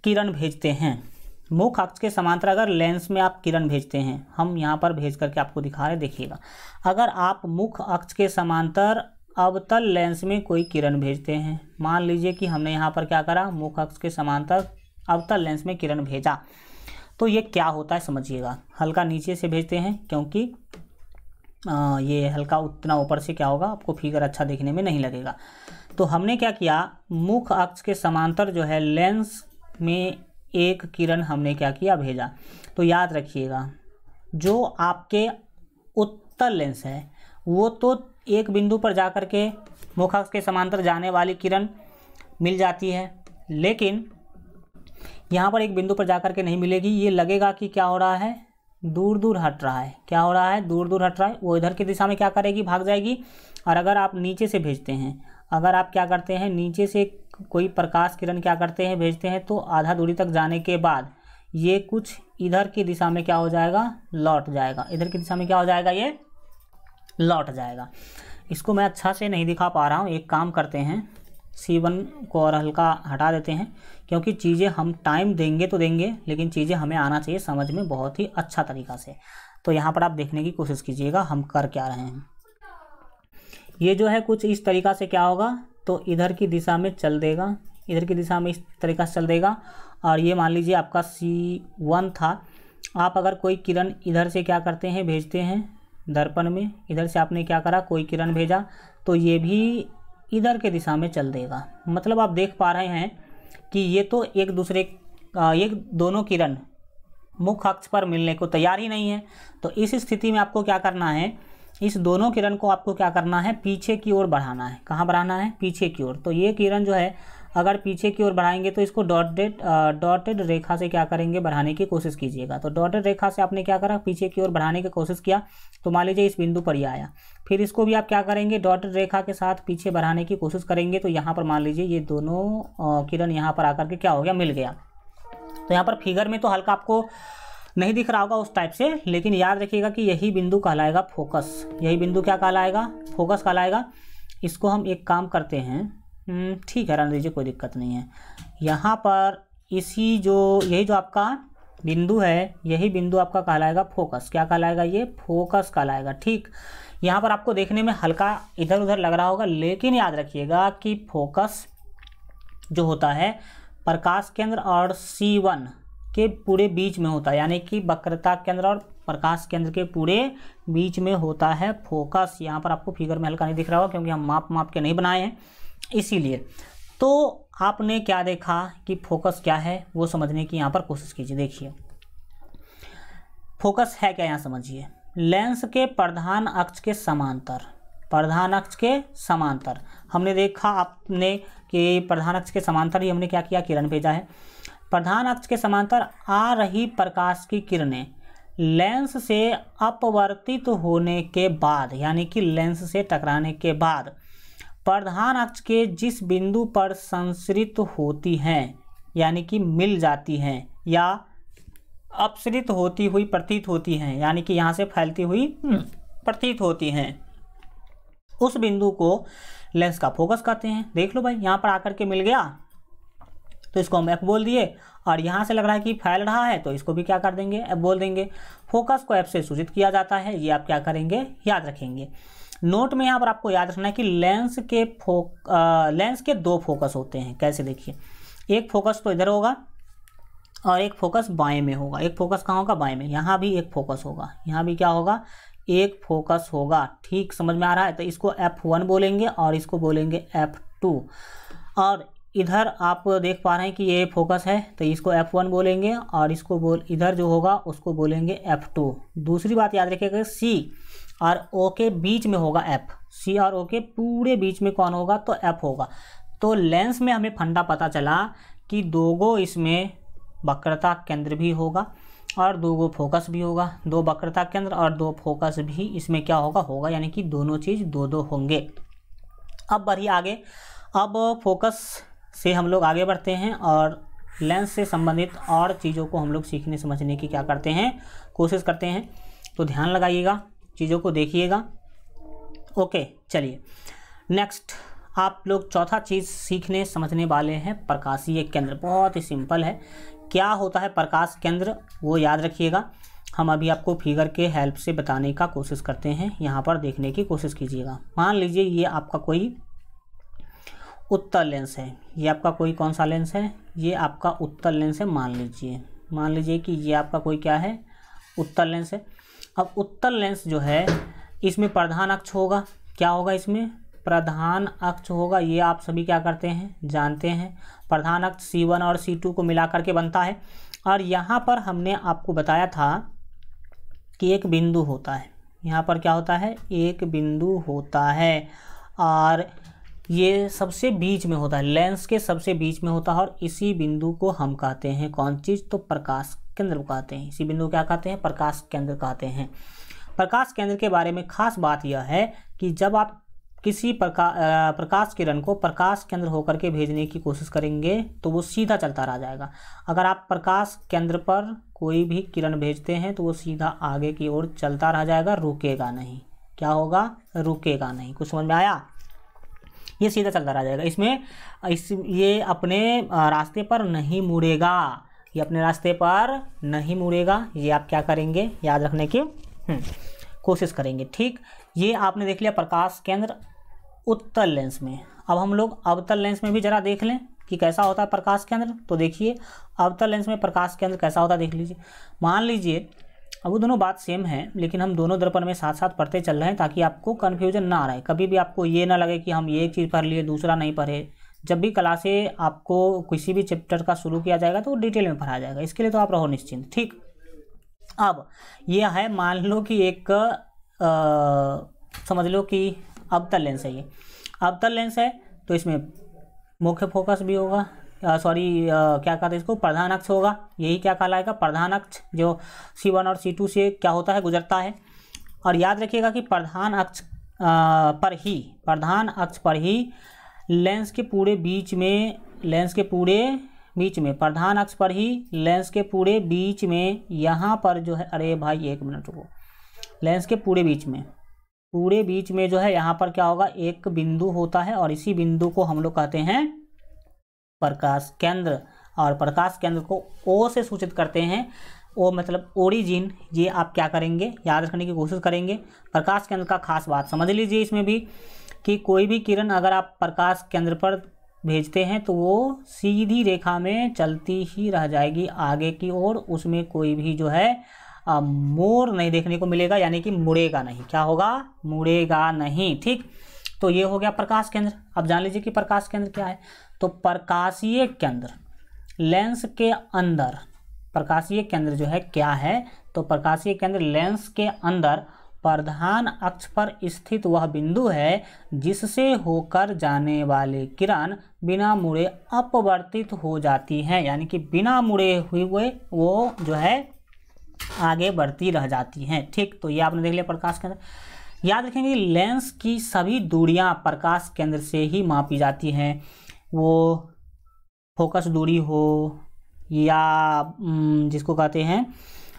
किरण भेजते हैं, मुख्य अक्ष के समांतर अगर लेंस में आप किरण भेजते हैं, हम यहाँ पर भेज करके आपको दिखा रहे हैं, देखिएगा। अगर आप मुख्य अक्ष के समांतर अवतल लेंस में कोई किरण भेजते हैं, मान लीजिए कि हमने यहाँ पर क्या करा, मुख्य अक्ष के समांतर अवतल लेंस में किरण भेजा, तो ये क्या होता है समझिएगा। हल्का नीचे से भेजते हैं क्योंकि ये हल्का उतना ऊपर से क्या होगा, आपको फिगर अच्छा देखने में नहीं लगेगा। तो हमने क्या किया, मुख्य अक्ष के समांतर जो है लेंस में एक किरण हमने क्या किया, भेजा। तो याद रखिएगा, जो आपके उत्तल लेंस है वो तो एक बिंदु पर जाकर के मुख्य अक्ष के समांतर जाने वाली किरण मिल जाती है, लेकिन यहाँ पर एक बिंदु पर जाकर के नहीं मिलेगी। ये लगेगा कि क्या हो रहा है, दूर दूर हट रहा है, क्या हो रहा है, दूर दूर हट रहा है। वो इधर की दिशा में क्या करेगी, भाग जाएगी। और अगर आप नीचे से भेजते हैं, अगर आप क्या करते हैं, नीचे से कोई प्रकाश किरण क्या करते हैं, भेजते हैं, तो आधा दूरी तक जाने के बाद ये कुछ इधर की दिशा में क्या हो जाएगा, लौट जाएगा। इधर की दिशा में क्या हो जाएगा, ये लौट जाएगा। इसको मैं अच्छा से नहीं दिखा पा रहा हूँ, एक काम करते हैं, C1 को और हल्का हटा देते हैं, क्योंकि चीज़ें हम टाइम देंगे तो देंगे, लेकिन चीज़ें हमें आना चाहिए समझ में बहुत ही अच्छा तरीक़ा से। तो यहाँ पर आप देखने की कोशिश कीजिएगा हम कर क्या रहे हैं। ये जो है कुछ इस तरीक़ा से क्या होगा, तो इधर की दिशा में चल देगा, इधर की दिशा में इस तरीक़ा से चल देगा। और ये मान लीजिए आपका C1 था। आप अगर कोई किरण इधर से क्या करते हैं, भेजते हैं दर्पण में, इधर से आपने क्या करा, कोई किरण भेजा, तो ये भी इधर के दिशा में चल देगा। मतलब आप देख पा रहे हैं कि ये तो एक दूसरे ये दोनों किरण मुख्य अक्ष पर मिलने को तैयार ही नहीं है। तो इस स्थिति में आपको क्या करना है, इस दोनों किरण को आपको क्या करना है, पीछे की ओर बढ़ाना है। कहाँ बढ़ाना है, पीछे की ओर। तो ये किरण जो है अगर पीछे की ओर बढ़ाएंगे तो इसको डॉटेड रेखा से क्या करेंगे, बढ़ाने की कोशिश कीजिएगा। तो डॉटेड रेखा से आपने क्या करा, पीछे की ओर बढ़ाने की कोशिश किया, तो मान लीजिए इस बिंदु पर ही आया। फिर इसको भी आप क्या करेंगे, डॉटेड रेखा के साथ पीछे बढ़ाने की कोशिश करेंगे। तो यहाँ पर मान लीजिए ये दोनों किरण यहाँ पर आकर के क्या हो गया, मिल गया। तो यहाँ पर फिगर में तो हल्का आपको नहीं दिख रहा होगा उस टाइप से, लेकिन याद रखिएगा कि यही बिंदु कहलाएगा फोकस। यही बिंदु क्या कहलाएगा, फोकस कहलाएगा। इसको हम एक काम करते हैं, ठीक है रहने दीजिए, कोई दिक्कत नहीं है। यहाँ पर यही जो आपका बिंदु है, यही बिंदु आपका कहलाएगा फोकस। क्या कहलाएगा, ये फोकस कहलाएगा। ठीक, यहाँ पर आपको देखने में हल्का इधर उधर लग रहा होगा, लेकिन याद रखिएगा कि फोकस जो होता है प्रकाश केंद्र और C1 के पूरे बीच में होता है, यानी कि वक्रता केंद्र और प्रकाश केंद्र के पूरे बीच में होता है फोकस। यहाँ पर आपको फिगर में हल्का नहीं दिख रहा होगा क्योंकि हम माप के नहीं बनाए हैं, इसीलिए। तो आपने क्या देखा कि फोकस क्या है वो समझने की यहाँ पर कोशिश कीजिए। देखिए फोकस है क्या, यहाँ समझिए। लेंस के प्रधान अक्ष के समांतर, प्रधान अक्ष के समांतर हमने देखा आपने कि प्रधान अक्ष के समांतर ही हमने क्या किया, किरण भेजा है। प्रधान अक्ष के समांतर आ रही प्रकाश की किरणें लेंस से अपवर्तित होने के बाद, यानी कि लेंस से टकराने के बाद प्रधान अक्ष के जिस बिंदु पर संसरित होती हैं, यानी कि मिल जाती हैं या अपसरित होती हुई प्रतीत होती हैं, यानी कि यहाँ से फैलती हुई प्रतीत होती हैं, उस बिंदु को लेंस का फोकस कहते हैं। देख लो भाई, यहाँ पर आकर के मिल गया तो इसको हम F बोल दिए, और यहाँ से लग रहा है कि फैल रहा है तो इसको भी क्या कर देंगे, F बोल देंगे। फोकस को F से सूचित किया जाता है, ये आप क्या करेंगे, याद रखेंगे। नोट में यहाँ पर आपको याद रखना है कि लेंस के दो फोकस होते हैं। कैसे, देखिए, एक फोकस तो इधर होगा और एक फोकस बाएं में होगा। एक फोकस कहाँ होगा, बाएं में। यहाँ भी एक फोकस होगा, यहाँ भी क्या होगा, एक फोकस होगा। ठीक समझ में आ रहा है। तो इसको F1 बोलेंगे और इसको बोलेंगे F2। और इधर आप देख पा रहे हैं कि ये फोकस है तो इसको F1 बोलेंगे, और इसको इधर जो होगा उसको बोलेंगे F2। दूसरी बात याद रखिएगा, C और O के बीच में होगा F। C और O के पूरे बीच में कौन होगा, तो F होगा। तो लेंस में हमें फंडा पता चला कि दोगो इसमें वक्रता केंद्र भी होगा और दोगो फोकस भी होगा। दो वक्रता केंद्र और दो फोकस भी इसमें क्या होगा, यानी कि दोनों चीज़ दो होंगे। अब बढ़िए आगे। अब फोकस से हम लोग आगे बढ़ते हैं और लेंस से संबंधित और चीज़ों को हम लोग सीखने समझने की क्या करते हैं, कोशिश करते हैं। तो ध्यान लगाइएगा, चीज़ों को देखिएगा। ओके, चलिए नेक्स्ट आप लोग चौथा चीज़ सीखने समझने वाले हैं, प्रकाशीय केंद्र। बहुत ही सिंपल है। क्या होता है प्रकाश केंद्र, वो याद रखिएगा। हम अभी आपको फिगर के हेल्प से बताने का कोशिश करते हैं। यहाँ पर देखने की कोशिश कीजिएगा। मान लीजिए ये आपका कोई उत्तल लेंस है। ये आपका कोई कौन सा लेंस है, ये आपका उत्तल लेंस है। मान लीजिए कि ये आपका कोई क्या है, उत्तल लेंस है। अब उत्तल लेंस जो है इसमें प्रधान अक्ष होगा। क्या होगा, इसमें प्रधान अक्ष होगा। ये आप सभी क्या करते हैं, जानते हैं। प्रधान अक्ष C1 और C2 को मिला करके बनता है। और यहाँ पर हमने आपको बताया था कि एक बिंदु होता है। यहाँ पर क्या होता है, एक बिंदु होता है और ये सबसे बीच में होता है, लेंस के सबसे बीच में होता है। और इसी बिंदु को हम कहते हैं कौन चीज़, तो प्रकाश केंद्र कहते हैं। इसी बिंदु को क्या कहते हैं, प्रकाश केंद्र कहते हैं। प्रकाश केंद्र के बारे में खास बात यह है कि जब आप किसी प्रकाश किरण को प्रकाश केंद्र होकर के भेजने की कोशिश करेंगे तो वो सीधा चलता रह जाएगा। अगर आप प्रकाश केंद्र पर कोई भी किरण भेजते हैं तो वो सीधा आगे की ओर चलता रह जाएगा, रुकेगा नहीं। क्या होगा, रुकेगा नहीं। कुछ समझ में आया? ये सीधा चलता रह जाएगा, ये अपने रास्ते पर नहीं मुड़ेगा, ये अपने रास्ते पर नहीं मुड़ेगा। ये आप क्या करेंगे, याद रखने की कोशिश करेंगे। ठीक, ये आपने देख लिया प्रकाश केंद्र उत्तल लेंस में। अब हम लोग अवतल लेंस में भी जरा देख लें कि कैसा होता है प्रकाश केंद्र। तो देखिए अवतल लेंस में प्रकाश केंद्र कैसा होता है, देख लीजिए। मान लीजिए अब वो दोनों बात सेम है, लेकिन हम दोनों दर्पण में साथ साथ पढ़ते चल रहे हैं ताकि आपको कन्फ्यूजन ना रहे। कभी भी आपको ये ना लगे कि हम ये एक चीज़ पढ़ लिए दूसरा नहीं पढ़े। जब भी क्लासे आपको किसी भी चैप्टर का शुरू किया जाएगा तो डिटेल में पढ़ाया जाएगा, इसके लिए तो आप रहो निश्चिंत। ठीक, अब ये है, मान लो कि एक समझ लो कि अवतल लेंस है। ये अवतल लेंस है तो इसमें मुख्य फोकस भी होगा, क्या कहते हैं इसको, प्रधान अक्ष होगा। यही क्या कहलाएगा, प्रधान अक्ष, जो C1 और C2 से क्या होता है, गुजरता है। और याद रखिएगा कि प्रधान अक्ष पर ही लेंस के पूरे बीच में, प्रधान अक्ष पर ही लेंस के पूरे बीच में यहाँ पर जो है, अरे भाई एक मिनट रुको, लेंस के पूरे बीच में जो है यहाँ पर क्या होगा, एक बिंदु होता है और इसी बिंदु को हम लोग कहते हैं प्रकाश केंद्र। और प्रकाश केंद्र को O से सूचित करते हैं, O मतलब ओरिजिन। ये आप क्या करेंगे, याद रखने की कोशिश करेंगे। प्रकाश केंद्र का खास बात समझ लीजिए इसमें भी कि कोई भी किरण अगर आप प्रकाश केंद्र पर भेजते हैं तो वो सीधी रेखा में चलती ही रह जाएगी आगे की ओर, उसमें कोई भी जो है मोड़ नहीं देखने को मिलेगा, यानी कि मुड़ेगा नहीं। क्या होगा, मुड़ेगा नहीं। ठीक, तो ये हो गया प्रकाश केंद्र। अब जान लीजिए कि प्रकाश केंद्र क्या है। तो प्रकाशीय केंद्र लेंस के अंदर, प्रकाशीय केंद्र जो है क्या है, तो प्रकाशीय केंद्र लेंस के अंदर प्रधान अक्ष पर स्थित वह बिंदु है जिससे होकर जाने वाले किरण बिना मुड़े अपवर्तित हो जाती हैं, यानी कि बिना मुड़े हुए वो जो है आगे बढ़ती रह जाती हैं। ठीक, तो ये आपने देख लिया प्रकाश केंद्र। याद रखेंगे लेंस की सभी दूरियां प्रकाश केंद्र से ही मापी जाती हैं, वो फोकस दूरी हो या जिसको कहते हैं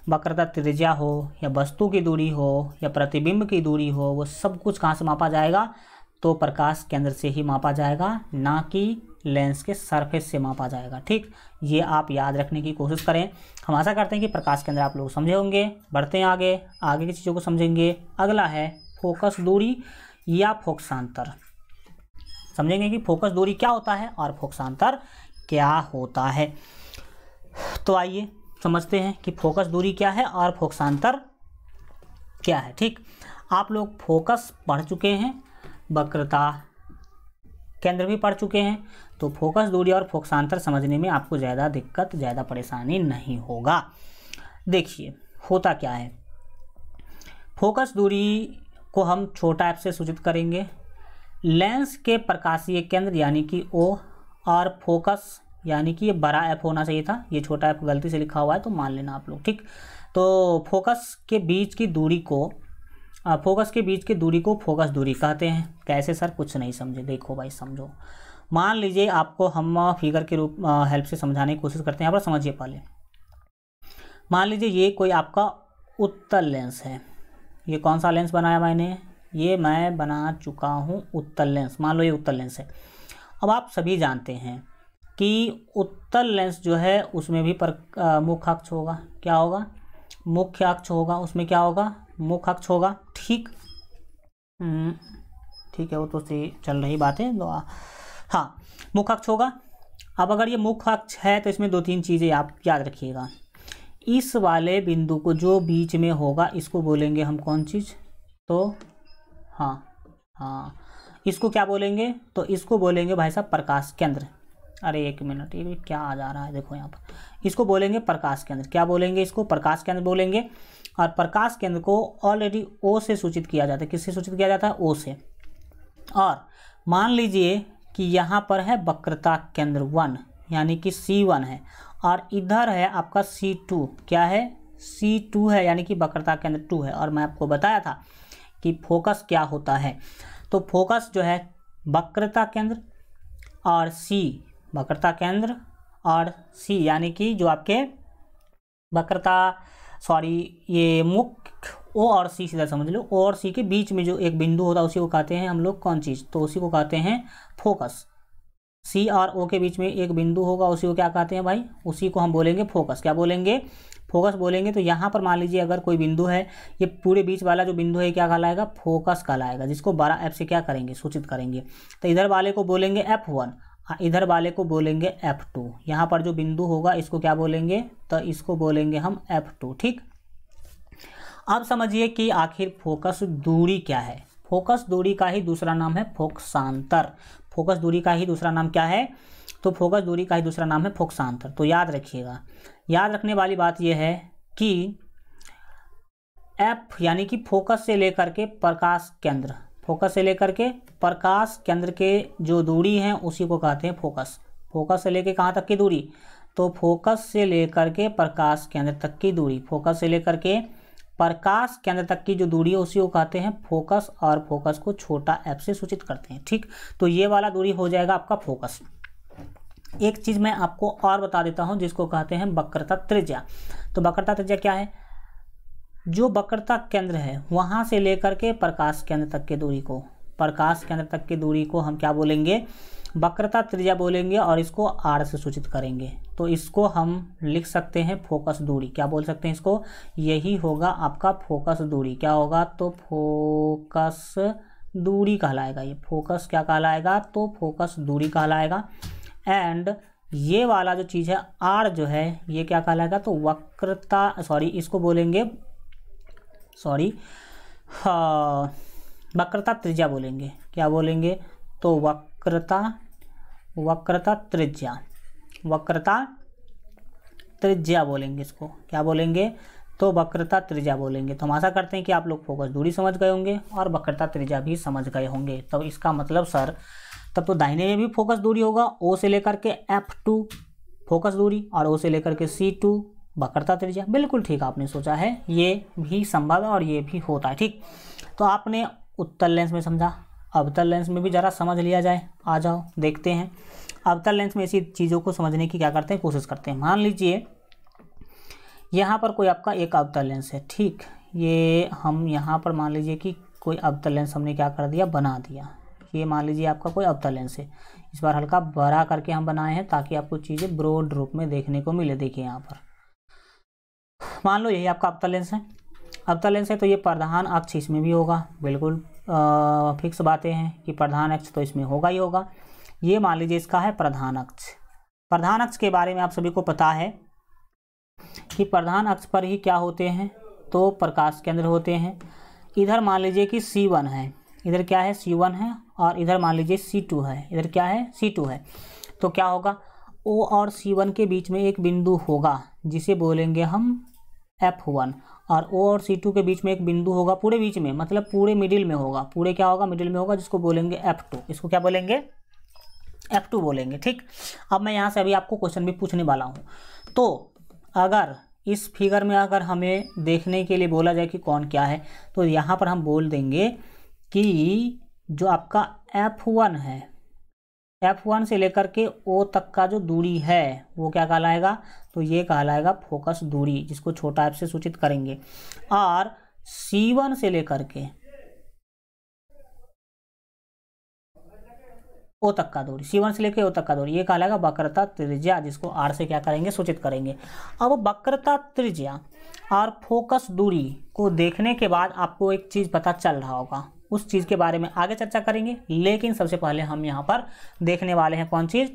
वक्रता त्रिज्या हो, या वस्तु की दूरी हो, या प्रतिबिंब की दूरी हो, वो सब कुछ कहाँ से मापा जाएगा, तो प्रकाश केंद्र से ही मापा जाएगा, ना कि लेंस के सरफेस से मापा जाएगा। ठीक, ये आप याद रखने की कोशिश करें। हम आशा करते हैं कि प्रकाश केंद्र आप लोग समझे होंगे। बढ़ते हैं आगे की चीज़ों को समझेंगे। अगला है फोकस दूरी या फोकसांतर। समझेंगे कि फोकस दूरी क्या होता है और फोकसांतर क्या होता है। तो आइए समझते हैं कि फोकस दूरी क्या है और फोकसांतर क्या है। ठीक, आप लोग फोकस पढ़ चुके हैं, वक्रता केंद्र भी पढ़ चुके हैं, तो फोकस दूरी और फोकसांतर समझने में आपको ज़्यादा दिक्कत, ज़्यादा परेशानी नहीं होगा। देखिए होता क्या है, फोकस दूरी को हम छोटा f से सूचित करेंगे। लेंस के प्रकाशीय केंद्र यानी कि O और फोकस यानी कि ये बड़ा F होना चाहिए था, ये छोटा f गलती से लिखा हुआ है तो मान लेना आप लोग। ठीक, तो फोकस के बीच की दूरी को फोकस दूरी कहते हैं। कैसे सर, कुछ नहीं समझे, देखो भाई समझो। मान लीजिए आपको हम फिगर के रूप हेल्प से समझाने की कोशिश करते हैं। यहाँ पर समझिए पहले, मान लीजिए ये कोई आपका उत्तल लेंस है। ये कौन सा लेंस बनाया मैंने, ये मैं बना चुका हूँ उत्तल लेंस। मान लो ये उत्तल लेंस है। अब आप सभी जानते हैं कि उत्तल लेंस जो है उसमें भी मुख्य अक्ष होगा। क्या होगा, मुख्य अक्ष होगा, उसमें क्या होगा, मुख्य अक्ष होगा। ठीक, ठीक है, वो तो सही चल रही बात है। हाँ, मुख्य अक्ष होगा। अब अगर ये मुख्य अक्ष है तो इसमें दो तीन चीज़ें आप याद रखिएगा। इस वाले बिंदु को जो बीच में होगा इसको बोलेंगे हम कौन चीज़, तो हाँ इसको क्या बोलेंगे, तो इसको बोलेंगे भाई साहब प्रकाश केंद्र। अरे एक मिनट, ये क्या आ जा रहा है, देखो यहाँ पर इसको बोलेंगे प्रकाश केंद्र। क्या बोलेंगे इसको, प्रकाश केंद्र बोलेंगे। और प्रकाश केंद्र को ऑलरेडी O से सूचित किया जाता है। किससे सूचित किया जाता है, O से। और मान लीजिए कि यहाँ पर है वक्रता केंद्र 1 यानी कि C1 है, और इधर है आपका C2। क्या है, C2 है, यानी कि वक्रता केंद्र 2 है। और मैं आपको बताया था कि फोकस क्या होता है। तो फोकस जो है वक्रता केंद्र और वक्रता केंद्र और C, यानी कि जो आपके वक्रता सॉरी ये मुख्य ओ और सी सीधा समझ लो, ओ और सी के बीच में जो एक बिंदु होता है उसी को कहते हैं हम लोग कौन चीज़, तो उसी को कहते हैं फोकस। सी और ओ के बीच में एक बिंदु होगा उसी को क्या कहते हैं भाई, उसी को हम बोलेंगे फोकस। क्या बोलेंगे, फोकस बोलेंगे। तो यहाँ पर मान लीजिए अगर कोई बिंदु है, ये पूरे बीच वाला जो बिंदु है क्या कहलाएगा, फोकस कहलाएगा, जिसको बड़ा एफ से क्या करेंगे, सूचित करेंगे। तो इधर वाले को बोलेंगे F1, इधर वाले को बोलेंगे F2। यहाँ पर जो बिंदु होगा इसको क्या बोलेंगे, तो इसको बोलेंगे हम F2। ठीक, अब समझिए कि आखिर फोकस दूरी क्या है। फोकस दूरी का ही दूसरा नाम है फोकसांतर। फोकस दूरी का ही दूसरा नाम क्या है, तो फोकस दूरी का ही दूसरा नाम है फोकसांतर। तो याद रखिएगा, याद रखने वाली बात यह है कि एफ यानी कि फोकस से लेकर के प्रकाश केंद्र, फोकस से लेकर के प्रकाश केंद्र के जो दूरी है उसी को कहते हैं फोकस। फोकस से लेकर कहाँ तक की दूरी, तो फोकस से लेकर के प्रकाश केंद्र तक की दूरी, फोकस से लेकर के प्रकाश केंद्र तक की जो दूरी है उसी को कहते हैं फोकस, और फोकस को छोटा एफ से सूचित करते हैं। ठीक, तो ये वाला दूरी हो जाएगा आपका फोकस। एक चीज़ मैं आपको और बता देता हूं जिसको कहते हैं वक्रता त्रिज्या। तो वक्रता त्रिज्या क्या है, जो वक्रता केंद्र है वहां से लेकर के प्रकाश केंद्र तक की दूरी को, प्रकाश केंद्र तक की दूरी को हम क्या बोलेंगे, वक्रता त्रिज्या बोलेंगे, और इसको आर से सूचित करेंगे। तो इसको हम लिख सकते हैं फोकस दूरी। क्या बोल सकते हैं इसको, यही होगा आपका फोकस दूरी। क्या होगा, तो फोकस दूरी कहलाएगा ये, फोकस क्या कहलाएगा, तो फोकस दूरी कहलाएगा। एंड ये वाला जो चीज़ है आर जो है ये क्या कहलाएगा, तो वक्रता, सॉरी इसको बोलेंगे, सॉरी हाँ वक्रता त्रिज्या बोलेंगे। क्या बोलेंगे, तो वक्रता त्रिज्या, वक्रता त्रिज्या बोलेंगे इसको। क्या बोलेंगे, तो वक्रता त्रिज्या बोलेंगे। तो हम आशा करते हैं कि आप लोग फोकस दूरी समझ गए होंगे और वक्रता त्रिज्या भी समझ गए होंगे। तब इसका मतलब सर तब तो दाहिने में भी फोकस दूरी होगा, ओ से लेकर के F2 फोकस दूरी और ओ से लेकर के C2 वक्रता त्रिज्या। बिल्कुल ठीक आपने सोचा है, ये भी संभव है और ये भी होता है। ठीक, तो आपने उत्तल लेंस में समझा, अवतल लेंस में भी ज़रा समझ लिया जाए। आ जाओ देखते हैं, अवतल लेंस में ऐसी चीज़ों को समझने की क्या करते हैं, कोशिश करते हैं। मान लीजिए यहाँ पर कोई आपका एक अवतल लेंस है। ठीक, ये हम यहाँ पर मान लीजिए कि कोई अवतल लेंस हमने क्या कर दिया, बना दिया। ये मान लीजिए आपका कोई अवतल लेंस है, इस बार हल्का बड़ा करके हम बनाए हैं ताकि आपको चीज़ें ब्रॉड रूप में देखने को मिले। देखिए यहाँ पर मान लो यही आपका अवतल लेंस है, अवतल लेंस है तो ये प्रधान अक्ष इसमें भी होगा। बिल्कुल फिक्स बातें हैं कि प्रधान अक्ष तो इसमें होगा ही होगा। ये मान लीजिए इसका है प्रधान अक्ष। प्रधान अक्ष के बारे में आप सभी को पता है कि प्रधान अक्ष पर ही क्या होते हैं, तो प्रकाश केंद्र होते हैं। इधर मान लीजिए कि C1 है, इधर क्या है C1 है, और इधर मान लीजिए C2 है, इधर क्या है C2 है। तो क्या होगा, O और C1 के बीच में एक बिंदु होगा जिसे बोलेंगे हम F1, और O और C2 के बीच में एक बिंदु होगा पूरे बीच में, मतलब पूरे मिडिल में होगा, पूरे क्या होगा, मिडिल में होगा, जिसको बोलेंगे F2। इसको क्या बोलेंगे, F2 बोलेंगे। ठीक, अब मैं यहाँ से अभी आपको क्वेश्चन भी पूछने वाला हूँ। तो अगर इस फिगर में अगर हमें देखने के लिए बोला जाए कि कौन क्या है, तो यहाँ पर हम बोल देंगे कि जो आपका F1 है, F1 से लेकर के O तक का जो दूरी है वो क्या कहलाएगा, तो ये कहलाएगा फोकस दूरी, जिसको छोटा एफ से सूचित करेंगे। और C1 से लेकर के O तक का दूरी, C1 से लेकर O तक का दूरी, ये कहलाएगा वक्रता त्रिज्या, जिसको R से क्या करेंगे, सूचित करेंगे। अब वक्रता त्रिज्या और फोकस दूरी को देखने के बाद आपको एक चीज़ पता चल रहा होगा, उस चीज़ के बारे में आगे चर्चा करेंगे। लेकिन सबसे पहले हम यहाँ पर देखने वाले हैं कौन चीज़,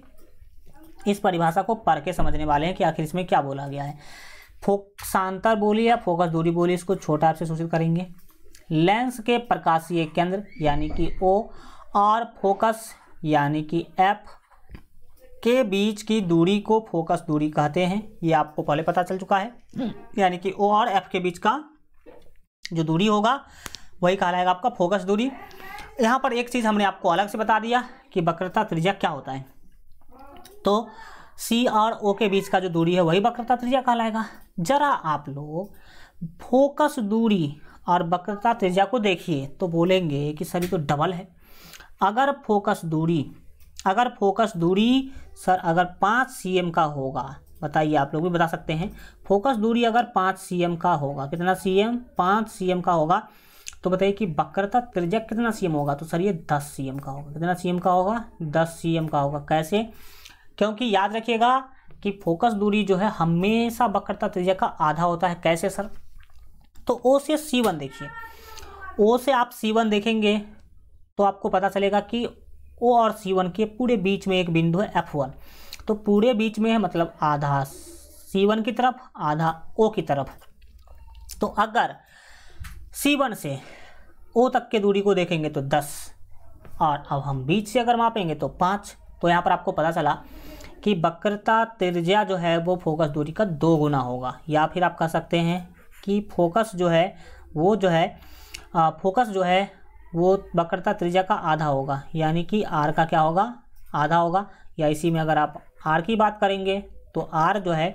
इस परिभाषा को पढ़ के समझने वाले हैं कि आखिर इसमें क्या बोला गया है। फोकसांतर बोली या फोकस दूरी बोली, इसको छोटा एफ से सूचित करेंगे। लेंस के प्रकाशीय केंद्र यानी कि O और फोकस यानी कि F के बीच की दूरी को फोकस दूरी कहते हैं। ये आपको पहले पता चल चुका है, यानी कि O और F के बीच का जो दूरी होगा वही कहलाएगा आपका फोकस दूरी। यहाँ पर एक चीज़ हमने आपको अलग से बता दिया कि वक्रता त्रिज्या क्या होता है। तो C और O के बीच का जो दूरी है वही वक्रता त्रिज्या कहलाएगा। जरा आप लोग फोकस दूरी और वक्रता त्रिज्या को देखिए तो बोलेंगे कि सर ये तो डबल है। अगर फोकस दूरी सर अगर 5 cm का होगा बताइए, आप लोग भी बता सकते हैं। फोकस दूरी अगर 5 cm का होगा, कितना cm, 5 cm का होगा, तो बताइए कि वक्रता त्रिज्या कितना cm होगा। तो सर ये 10 cm का होगा। कितना cm का होगा, 10 cm का होगा। कैसे, क्योंकि याद रखिएगा कि फोकस दूरी जो है हमेशा वक्रता त्रिज्या का आधा होता है। कैसे सर, तो O से C1 देखिए, O से आप C1 देखेंगे तो आपको पता चलेगा कि O और C1 के पूरे बीच में एक बिंदु है F1। तो पूरे बीच में है मतलब आधा C1 की तरफ, आधा O की तरफ। तो अगर C1 से O तक के दूरी को देखेंगे तो 10, और अब हम बीच से अगर मापेंगे तो 5। तो यहाँ पर आपको पता चला कि वक्रता त्रिज्या जो है वो फोकस दूरी का 2 गुना होगा। या फिर आप कह सकते हैं कि फोकस जो है वो जो है फोकस जो है वो वक्रता त्रिज्या का आधा होगा, यानी कि R का क्या होगा, आधा होगा। या इसी में अगर आप R की बात करेंगे तो R जो है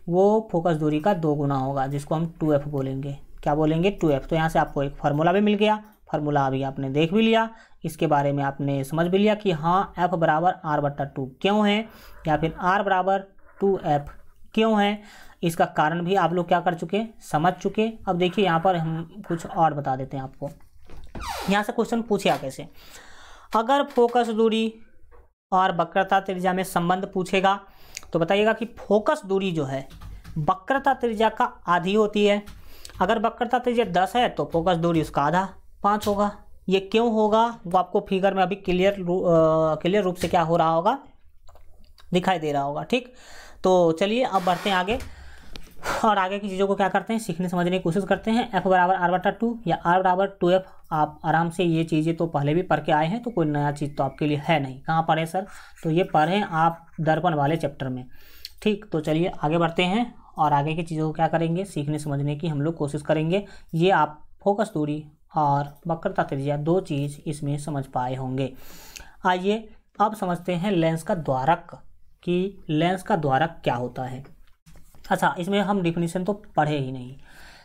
वो फोकस दूरी का 2 गुना होगा, जिसको हम 2F बोलेंगे। क्या बोलेंगे, 2F। तो यहाँ से आपको एक फार्मूला भी मिल गया। फार्मूला अभी आपने देख भी लिया, इसके बारे में आपने समझ भी लिया कि हाँ F बराबर R/2 क्यों है, या फिर R बराबर 2F क्यों है। इसका कारण भी आप लोग क्या कर चुके, समझ चुके। अब देखिए यहाँ पर हम कुछ और बता देते हैं आपको। यहाँ से क्वेश्चन पूछिए कैसे, अगर फोकस दूरी और वक्रता त्रिज्या में संबंध पूछेगा तो बताइएगा कि फोकस दूरी जो है वक्रता त्रिज्या का आधी होती है। अगर वक्रता त्रिज्या 10 है तो फोकस दूरी उसका आधा 5 होगा। ये क्यों होगा वो आपको फिगर में अभी क्लियर रूप से क्या हो रहा होगा, दिखाई दे रहा होगा। ठीक, तो चलिए अब बढ़ते हैं आगे, और आगे की चीज़ों को क्या करते हैं, सीखने समझने की कोशिश करते हैं। F बराबर R/2 या R बराबर 2F। आप आराम से ये चीज़ें तो पहले भी पढ़ के आए हैं, तो कोई नया चीज़ तो आपके लिए है नहीं। कहाँ पढ़े सर, तो ये पढ़ें आप दर्पण वाले चैप्टर में। ठीक, तो चलिए आगे बढ़ते हैं और आगे की चीज़ों को क्या करेंगे, सीखने समझने की हम लोग कोशिश करेंगे। ये आप फोकस दूरी और वक्रता त्रिज्या 2 चीज़ इसमें समझ पाए होंगे। आइए अब समझते हैं लेंस का द्वारक, कि लेंस का द्वारक क्या होता है। अच्छा, इसमें हम डिफिनीशन तो पढ़े ही नहीं,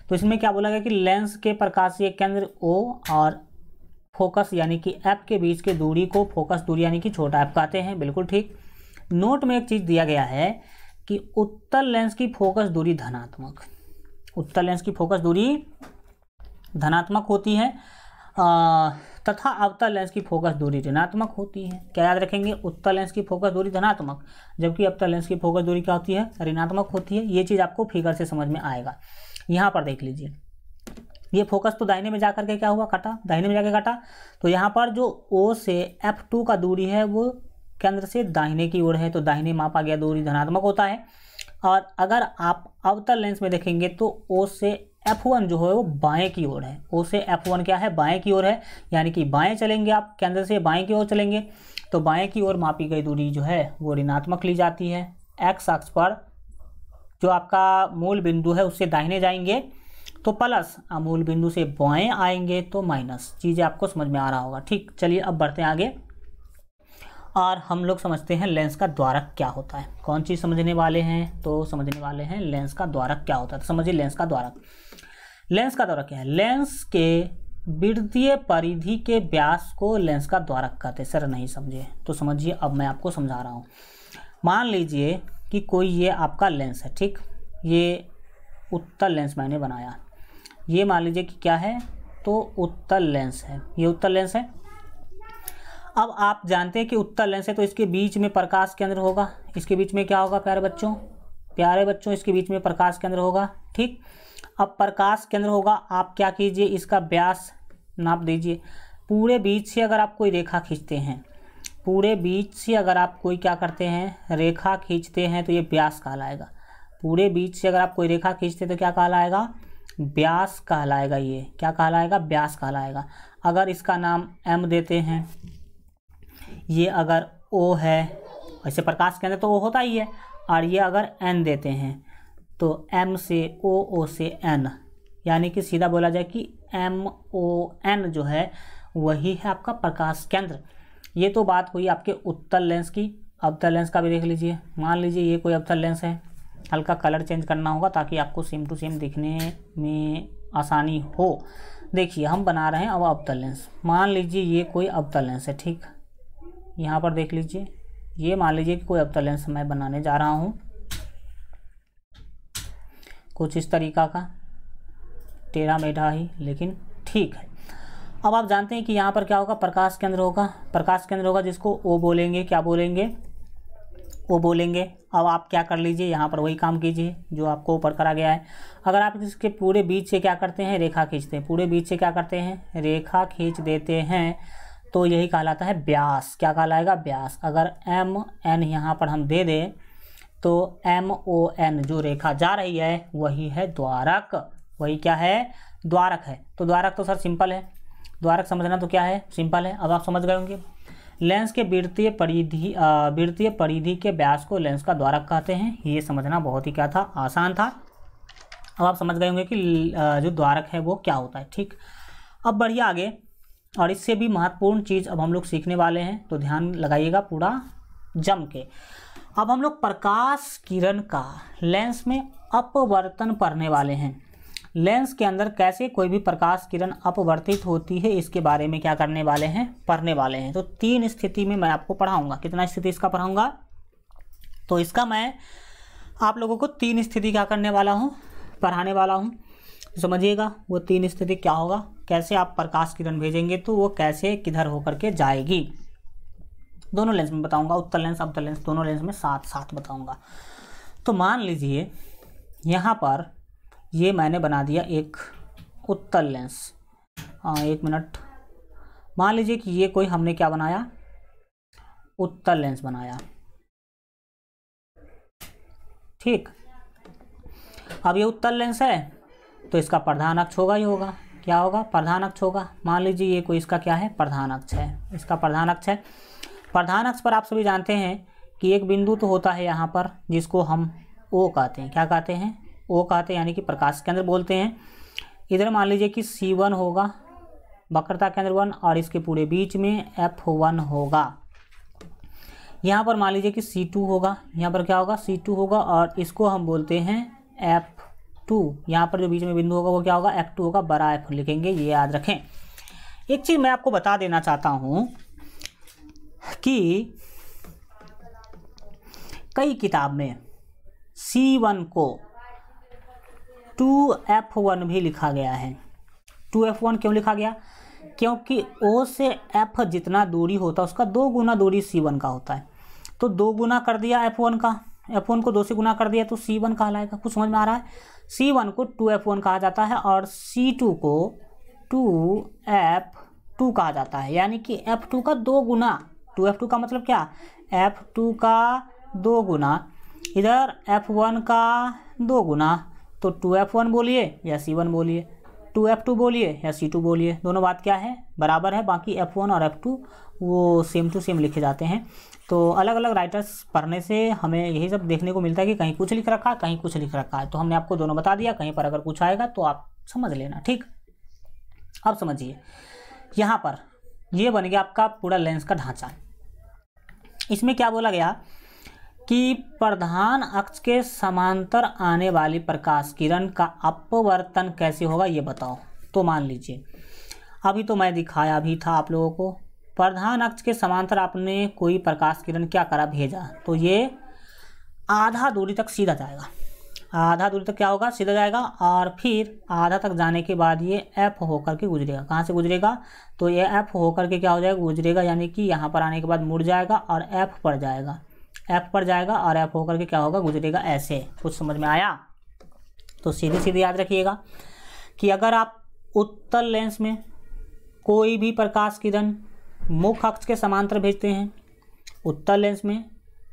तो इसमें क्या बोला गया कि लेंस के प्रकाशीय केंद्र O और फोकस यानी कि F के बीच के दूरी को फोकस दूरी यानी कि छोटा f कहते हैं। बिल्कुल ठीक। नोट में एक चीज़ दिया गया है कि उत्तल लेंस की फोकस दूरी धनात्मक, उत्तल लेंस की फोकस दूरी धनात्मक होती है तथा अवतल लेंस की फोकस दूरी ऋणात्मक होती है। क्या याद रखेंगे, उत्तल लेंस की फोकस दूरी धनात्मक, जबकि अवतल लेंस की फोकस दूरी क्या होती है, ऋणात्मक होती है। ये चीज़ आपको फिगर से समझ में आएगा। यहाँ पर देख लीजिए, ये फोकस तो दाहिने में जाकर के क्या हुआ, कटा, दाहिने में जाके कटा। तो यहाँ पर जो O से F2 का दूरी है वो केंद्र से दाहिने की ओर है, तो दाहिने मापा गया दूरी धनात्मक होता है। और अगर आप अवतल लेंस में देखेंगे तो O से F1 जो है वो बाएं की ओर है। O से F1 क्या है, बाएं की ओर है, यानी कि बाएं चलेंगे आप, केंद्र से बाएं की ओर चलेंगे तो बाएं की ओर मापी गई दूरी जो है वो ऋणात्मक ली जाती है। एक्स अक्ष पर जो आपका मूल बिंदु है उससे दाहिने जाएंगे तो प्लस, मूल बिंदु से बाएं आएंगे तो माइनस। चीज़ें आपको समझ में आ रहा होगा। ठीक, चलिए अब बढ़ते हैं आगे और हम लोग समझते हैं लेंस का द्वारक क्या होता है। कौन चीज़ समझने वाले हैं, तो समझने वाले हैं लेंस का द्वारक क्या होता है। तो समझिए लेंस का द्वारक। लेंस का द्वारक क्या है, लेंस के वृत्तीय परिधि के व्यास को लेंस का द्वारक कहते हैं। सर नहीं समझे तो समझिए, अब मैं आपको समझा रहा हूँ। मान लीजिए कि कोई ये आपका लेंस है, ठीक, ये उत्तल लेंस मैंने बनाया, ये मान लीजिए कि क्या है, तो उत्तल लेंस है, ये उत्तल लेंस है। अब आप जानते हैं कि उत्तल लेंस है तो इसके बीच में प्रकाश केंद्र होगा। इसके बीच में क्या होगा प्यारे बच्चों, इसके बीच में प्रकाश केंद्र होगा। ठीक, अब प्रकाश केंद्र होगा, आप क्या कीजिए, इसका व्यास नाप दीजिए। पूरे बीच से अगर आप कोई रेखा खींचते हैं, पूरे बीच से अगर आप कोई क्या करते हैं, रेखा खींचते हैं तो ये व्यास कहलाएगा। पूरे बीच से अगर आप कोई रेखा खींचते हैं तो क्या कहलाएगा, व्यास कहलाएगा। ये क्या कहलाएगा, व्यास कहलाएगा। अगर इसका नाम M देते हैं, ये अगर O है, वैसे प्रकाश केंद्र तो O होता ही है, और ये अगर N देते हैं तो M से O, O से N, यानी कि सीधा बोला जाए कि MON जो है वही है आपका प्रकाश केंद्र। ये तो बात हुई आपके उत्तल लेंस की। अवतल लेंस का भी देख लीजिए। मान लीजिए ये कोई अवतल लेंस है, हल्का कलर चेंज करना होगा ताकि आपको सेम टू सेम दिखने में आसानी हो। देखिए हम बना रहे हैं अब अवतल लेंस। मान लीजिए ये कोई अवतल लेंस है, ठीक, यहाँ पर देख लीजिए, ये मान लीजिए कि कोई अवतल लेंस मैं बनाने जा रहा हूँ। कुछ इस तरीका का, टेढ़ा मेढ़ा ही, लेकिन ठीक है। अब आप जानते हैं कि यहाँ पर क्या होगा, प्रकाश केंद्र होगा। प्रकाश केंद्र होगा जिसको ओ बोलेंगे, क्या बोलेंगे, ओ बोलेंगे। अब आप क्या कर लीजिए, यहाँ पर वही काम कीजिए जो आपको ऊपर करा गया है। अगर आप इसके पूरे बीच से क्या करते हैं, रेखा खींचते हैं, पूरे बीच से क्या करते हैं, रेखा खींच देते हैं, तो यही कहलाता है व्यास। क्या कहलाएगा, व्यास। अगर एम एन यहाँ पर हम दे दें तो एम ओ एन जो रेखा जा रही है वही है द्वारक, वही क्या है, द्वारक है। तो द्वारक तो सर सिंपल है, द्वारक समझना तो क्या है, सिंपल है। अब आप समझ गए होंगे। लेंस के वृत्तीय परिधि के व्यास को लेंस का द्वारक कहते हैं। ये समझना बहुत ही क्या था, आसान था। अब आप समझ गए होंगे कि जो द्वारक है वो क्या होता है। ठीक, अब बढ़िए आगे, और इससे भी महत्वपूर्ण चीज़ अब हम लोग सीखने वाले हैं, तो ध्यान लगाइएगा पूरा जम के। अब हम लोग प्रकाश किरण का लेंस में अपवर्तन पढ़ने वाले हैं। लेंस के अंदर कैसे कोई भी प्रकाश किरण अपवर्तित होती है इसके बारे में क्या करने वाले हैं, पढ़ने वाले हैं। तो 3 स्थिति में मैं आपको पढ़ाऊंगा। कितना स्थिति इसका पढ़ाऊंगा, तो इसका मैं आप लोगों को 3 स्थिति क्या करने वाला हूँ, पढ़ाने वाला हूँ। समझिएगा वो 3 स्थिति क्या होगा, कैसे आप प्रकाश किरण भेजेंगे तो वो कैसे किधर होकर के जाएगी। दोनों लेंस में बताऊंगा, उत्तल लेंस अवतल लेंस दोनों लेंस में साथ साथ बताऊंगा। तो मान लीजिए यहाँ पर ये मैंने बना दिया एक उत्तल लेंस। एक मिनट, मान लीजिए कि ये कोई हमने क्या बनाया, उत्तल लेंस बनाया। ठीक, अब ये उत्तल लेंस है तो इसका प्रधान अक्ष होगा ही होगा, क्या होगा, प्रधान अक्ष होगा। मान लीजिए ये कोई इसका क्या है, प्रधान अक्ष है, इसका प्रधान अक्ष है। प्रधान अक्ष पर आप सभी जानते हैं कि एक बिंदु तो होता है यहाँ पर जिसको हम ओ कहते हैं। क्या कहते हैं, ओ कहते हैं, यानी कि प्रकाश केंद्र बोलते हैं। इधर मान लीजिए कि C1 होगा, वक्रता केंद्र 1, और इसके पूरे बीच में F1 होगा। यहाँ पर मान लीजिए कि C2 होगा, यहाँ पर क्या होगा, C2 होगा, और इसको हम बोलते हैं F2। यहाँ पर जो बीच में बिंदु होगा वो क्या होगा, F2 होगा, बड़ा F लिखेंगे, ये याद रखें। एक चीज़ मैं आपको बता देना चाहता हूँ कि कई किताब में C1 को 2F1 भी लिखा गया है। 2F1 क्यों लिखा गया, क्योंकि O से F जितना दूरी होता है उसका 2 गुना दूरी C1 का होता है। तो 2 गुना कर दिया F1 का, F1 को 2 से गुना कर दिया तो C1 कहलाएगा। कुछ समझ में आ रहा है। C1 को 2F1 कहा जाता है और C2 को 2F2 कहा जाता है, यानी कि F2 का 2 गुना। 2F2 का मतलब क्या, F2 का 2 गुना, इधर F1 का 2 गुना। तो 2F1 बोलिए या C1 बोलिए, 2F2 बोलिए या C2 बोलिए, दोनों बात क्या है, बराबर है। बाकी F1 और F2 वो सेम टू सेम लिखे जाते हैं। तो अलग अलग राइटर्स पढ़ने से हमें यही सब देखने को मिलता है कि कहीं कुछ लिख रखा है, कहीं कुछ लिख रखा है। तो हमने आपको दोनों बता दिया, कहीं पर अगर कुछ आएगा तो आप समझ लेना। ठीक, अब समझिए, यहाँ पर ये बन गया आपका पूरा लेंस का ढांचा। इसमें क्या बोला गया कि प्रधान अक्ष के समांतर आने वाली प्रकाश किरण का अपवर्तन कैसे होगा ये बताओ। तो मान लीजिए अभी तो मैं दिखाया भी था आप लोगों को, प्रधान अक्ष के समांतर आपने कोई प्रकाश किरण क्या करा, भेजा, तो ये आधा दूरी तक सीधा जाएगा। आधा दूरी तक क्या होगा, सीधा जाएगा, और फिर आधा तक जाने के बाद ये F होकर के गुजरेगा। कहाँ से गुजरेगा, तो ये F होकर के क्या हो जाएगा, गुजरेगा, यानी कि यहाँ पर आने के बाद मुड़ जाएगा और F पर जाएगा, F पर जाएगा और F होकर के क्या होगा, गुजरेगा ऐसे। कुछ समझ में आया। तो सीधी सीधी याद रखिएगा कि अगर आप उत्तल लेंस में कोई भी प्रकाश किरण मुख्य अक्ष के समांतर भेजते हैं, उत्तल लेंस में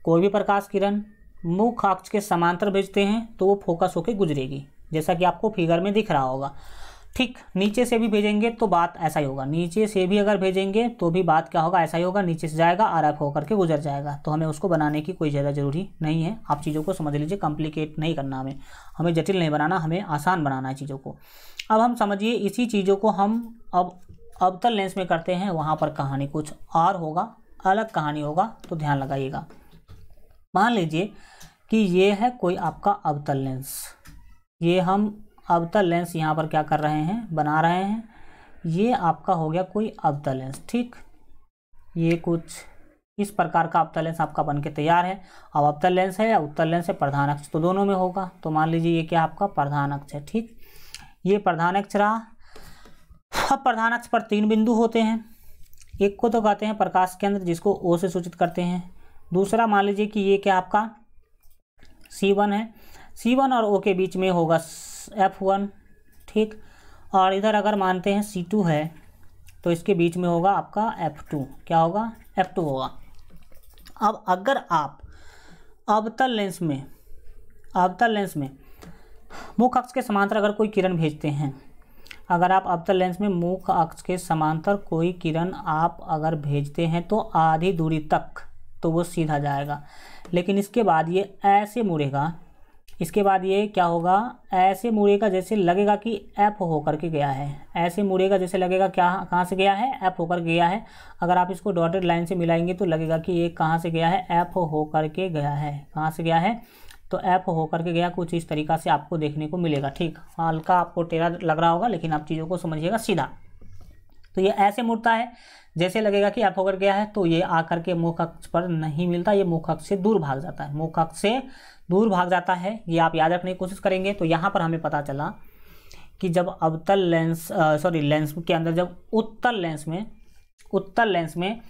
कोई भी प्रकाश किरण मुख्य अक्ष के समांतर भेजते हैं तो वो फोकस होकर गुजरेगी, जैसा कि आपको फिगर में दिख रहा होगा। ठीक, नीचे से भी भेजेंगे तो बात ऐसा ही होगा, नीचे से भी अगर भेजेंगे तो भी बात क्या होगा, ऐसा ही होगा, नीचे से जाएगा और F होकर के गुजर जाएगा। तो हमें उसको बनाने की कोई ज़्यादा जरूरी नहीं है। आप चीज़ों को समझ लीजिए, कॉम्प्लिकेट नहीं करना, हमें जटिल नहीं बनाना, हमें आसान बनाना है चीज़ों को। अब हम समझिए इसी चीज़ों को हम अब अवतल लेंस में करते हैं, वहाँ पर कहानी कुछ और होगा, अलग कहानी होगा, तो ध्यान लगाइएगा। मान लीजिए कि ये है कोई आपका अवतल लेंस, ये हम अवतल लेंस यहाँ पर क्या कर रहे हैं, बना रहे हैं। ये आपका हो गया कोई अवतल लेंस। ठीक, ये कुछ इस प्रकार का अवतल लेंस आपका बनके तैयार है। अब अवतल लेंस है या उत्तल लेंस है, प्रधान अक्ष तो दोनों में होगा, तो मान लीजिए ये क्या आपका प्रधान अक्ष है। ठीक, ये प्रधान अक्ष रहा। अब प्रधान अक्ष पर 3 बिंदु होते हैं। एक को तो कहते हैं प्रकाश केंद्र, जिसको ओ से सूचित करते हैं। दूसरा मान लीजिए कि ये क्या आपका C1 है, C1 और O के बीच में होगा F1। ठीक, और इधर अगर मानते हैं C2 है तो इसके बीच में होगा आपका F2। क्या होगा? F2 होगा। अब अगर आप अवतल लेंस में मुख्य अक्ष के समांतर अगर कोई किरण भेजते हैं, अगर आप अवतल लेंस में मुख्य अक्ष के समांतर कोई किरण आप अगर भेजते हैं तो आधी दूरी तक तो वो सीधा जाएगा, लेकिन इसके बाद ये ऐसे मुड़ेगा। इसके बाद ये क्या होगा? ऐसे मुड़ेगा जैसे लगेगा कि F होकर के गया है। ऐसे मुड़ेगा जैसे लगेगा क्या, कहाँ से गया है? F होकर गया है। अगर आप इसको डॉटेड लाइन से मिलाएंगे तो लगेगा कि ये कहाँ से गया है? F होकर के गया है। कहाँ से गया है? तो F होकर के गया। कुछ इस तरीक़ा से आपको देखने को मिलेगा। ठीक, हल्का आपको टेढ़ा लग रहा होगा, लेकिन आप चीज़ों को समझिएगा सीधा। तो ये ऐसे मुड़ता है जैसे लगेगा कि F होकर गया है, तो ये आकर के मुख्य अक्ष पर नहीं मिलता, ये मुख्य अक्ष से दूर भाग जाता है। मुख्य अक्ष से दूर भाग जाता है, ये आप याद रखने की कोशिश करेंगे। तो यहाँ पर हमें पता चला कि जब अवतल लेंस लेंस के अंदर जब उत्तल लेंस में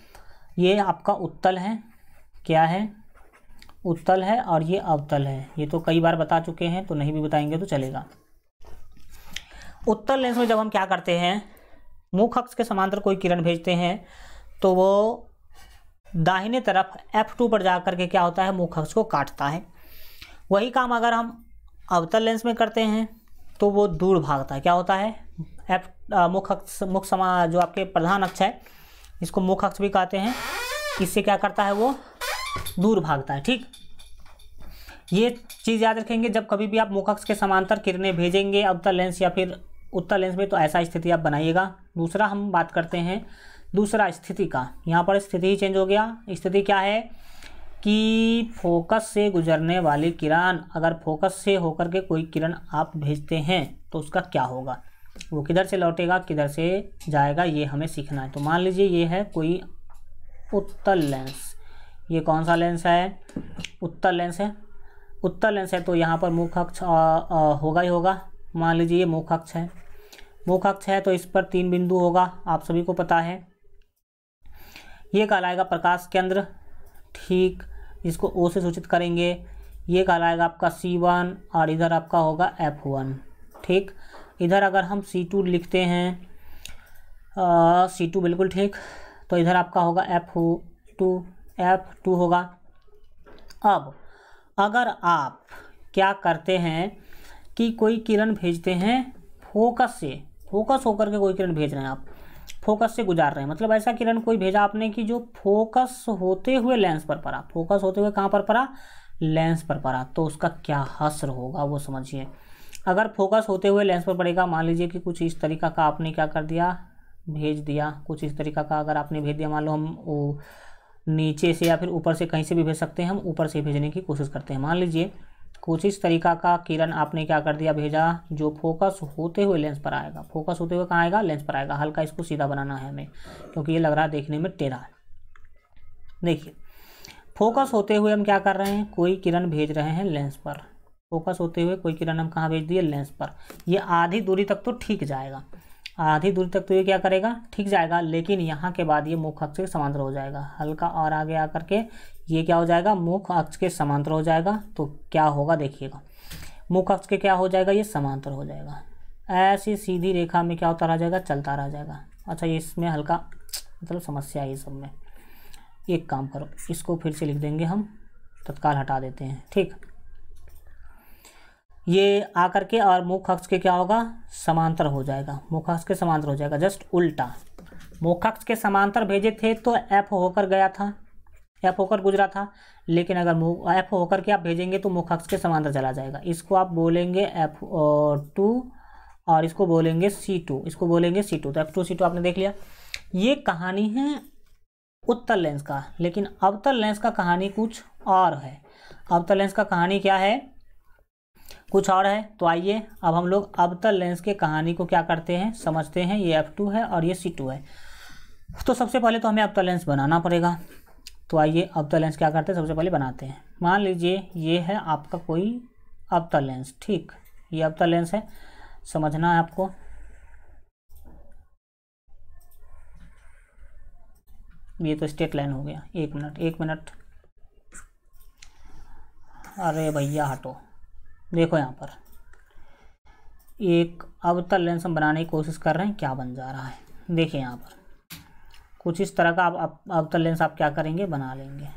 ये आपका उत्तल है, क्या है? उत्तल है, और ये अवतल है। ये तो कई बार बता चुके हैं, तो नहीं भी बताएंगे तो चलेगा। उत्तल लेंस में जब हम क्या करते हैं, मुख्य अक्ष के समांतर कोई किरण भेजते हैं तो वो दाहिने तरफ F2 पर जाकर के क्या होता है? मुख्य अक्ष को काटता है। वही काम अगर हम अवतल लेंस में करते हैं तो वो दूर भागता है। क्या होता है? जो आपके प्रधान अक्ष है, इसको मुख्य अक्ष भी कहते हैं, इससे क्या करता है? वो दूर भागता है। ठीक, ये चीज़ याद रखेंगे। जब कभी भी आप मुख्य अक्ष के समांतर किरणें भेजेंगे अवतल लेंस या फिर उत्तल लेंस में, तो ऐसा स्थिति आप बनाइएगा। दूसरा हम बात करते हैं दूसरा स्थिति का। यहाँ पर स्थिति ही चेंज हो गया। स्थिति क्या है कि फोकस से गुजरने वाली किरण, अगर फोकस से होकर के कोई किरण आप भेजते हैं तो उसका क्या होगा? वो किधर से लौटेगा, किधर से जाएगा, ये हमें सीखना है। तो मान लीजिए ये है कोई उत्तल लेंस। ये कौन सा लेंस है? उत्तल लेंस है। उत्तल लेंस है तो यहाँ पर मुख्य अक्ष होगा ही होगा। मान लीजिए ये मुख्य अक्ष है। मुख्य अक्ष है तो इस पर 3 बिंदु होगा, आप सभी को पता है। ये कहलाएगा प्रकाश केंद्र। ठीक, इसको O से सूचित करेंगे। ये कहलाएगा आपका C1 और इधर आपका होगा F1। ठीक, इधर अगर हम C2 लिखते हैं, C2 बिल्कुल ठीक, तो इधर आपका होगा F2 होगा। अब अगर आप क्या करते हैं कि कोई किरण भेजते हैं फोकस होकर के कोई किरण भेज रहे हैं, आप फोकस से गुजार रहे हैं, मतलब ऐसा किरण कोई भेजा आपने कि जो फोकस होते हुए लेंस पर पड़ा। फोकस होते हुए कहाँ पर पड़ा? लेंस पर पड़ा। तो उसका क्या हश्र होगा वो समझिए। अगर फोकस होते हुए लेंस पर पड़ेगा, मान लीजिए कि कुछ इस तरीका का आपने क्या कर दिया, भेज दिया। कुछ इस तरीका का अगर आपने भेज दिया, मान लो हम वो नीचे से या फिर ऊपर से कहीं से भी भेज सकते हैं, हम ऊपर से भेजने की कोशिश करते हैं। मान लीजिए कुछ इस तरीका का किरण आपने क्या कर दिया, भेजा, जो फोकस होते हुए लेंस पर आएगा। फोकस होते हुए कहाँ आएगा? लेंस पर आएगा। हल्का इसको सीधा बनाना है हमें, क्योंकि ये लग रहा है देखने में टेढ़ा। देखिए, फोकस होते हुए हम क्या कर रहे हैं? कोई किरण भेज रहे हैं लेंस पर। फोकस होते हुए कोई किरण हम कहाँ भेज दिए? लेंस पर। ये आधी दूरी तक तो ठीक जाएगा, आधी दूरी तक तो ये क्या करेगा? ठीक जाएगा। लेकिन यहाँ के बाद ये मुख्य अक्ष के समांतर हो जाएगा। हल्का और आगे आकर के ये क्या हो जाएगा? मुख्य अक्ष के समांतर हो जाएगा। तो क्या होगा देखिएगा, मुख्य अक्ष के क्या हो जाएगा? ये समांतर हो जाएगा। ऐसी सीधी रेखा में क्या होता रह जाएगा? चलता रह जाएगा। अच्छा, ये इसमें हल्का मतलब समस्या है ये सब में। एक काम करो, इसको फिर से लिख देंगे हम, तत्काल हटा देते हैं। ठीक, ये आकर के और मुख्य अक्ष के क्या होगा? समांतर हो जाएगा। मुख्य अक्ष के समांतर हो जाएगा, जस्ट उल्टा। मुख्य अक्ष के समांतर भेजे थे तो F होकर गया था, F होकर गुजरा था। लेकिन अगर F होकर के आप भेजेंगे तो मुख्य अक्ष के समांतर चला जाएगा। इसको आप बोलेंगे F2 और इसको बोलेंगे C2, इसको बोलेंगे C2। तो F2 C2 आपने देख लिया। ये कहानी है उत्तल लेंस का। लेकिन अवतल लेंस का कहानी कुछ और है। अवतल लेंस का कहानी क्या है? कुछ और है। तो आइए अब हम लोग अवतल लेंस के कहानी को क्या करते हैं, समझते हैं। ये F2 है और ये C2 है। तो सबसे पहले तो हमें अवतल लेंस बनाना पड़ेगा। तो आइए अवतल लेंस क्या करते हैं, सबसे पहले बनाते हैं। मान लीजिए ये है आपका कोई अवतल लेंस, ठीक, ये अवतल लेंस है, समझना है आपको। ये तो स्ट्रेट लाइन हो गया। एक मिनट, अरे भैया हटो। देखो यहाँ पर एक अवतल लेंस हम बनाने की कोशिश कर रहे हैं, क्या बन जा रहा है, देखिए यहाँ पर कुछ इस तरह का आप अवतल लेंस आप क्या करेंगे, बना लेंगे।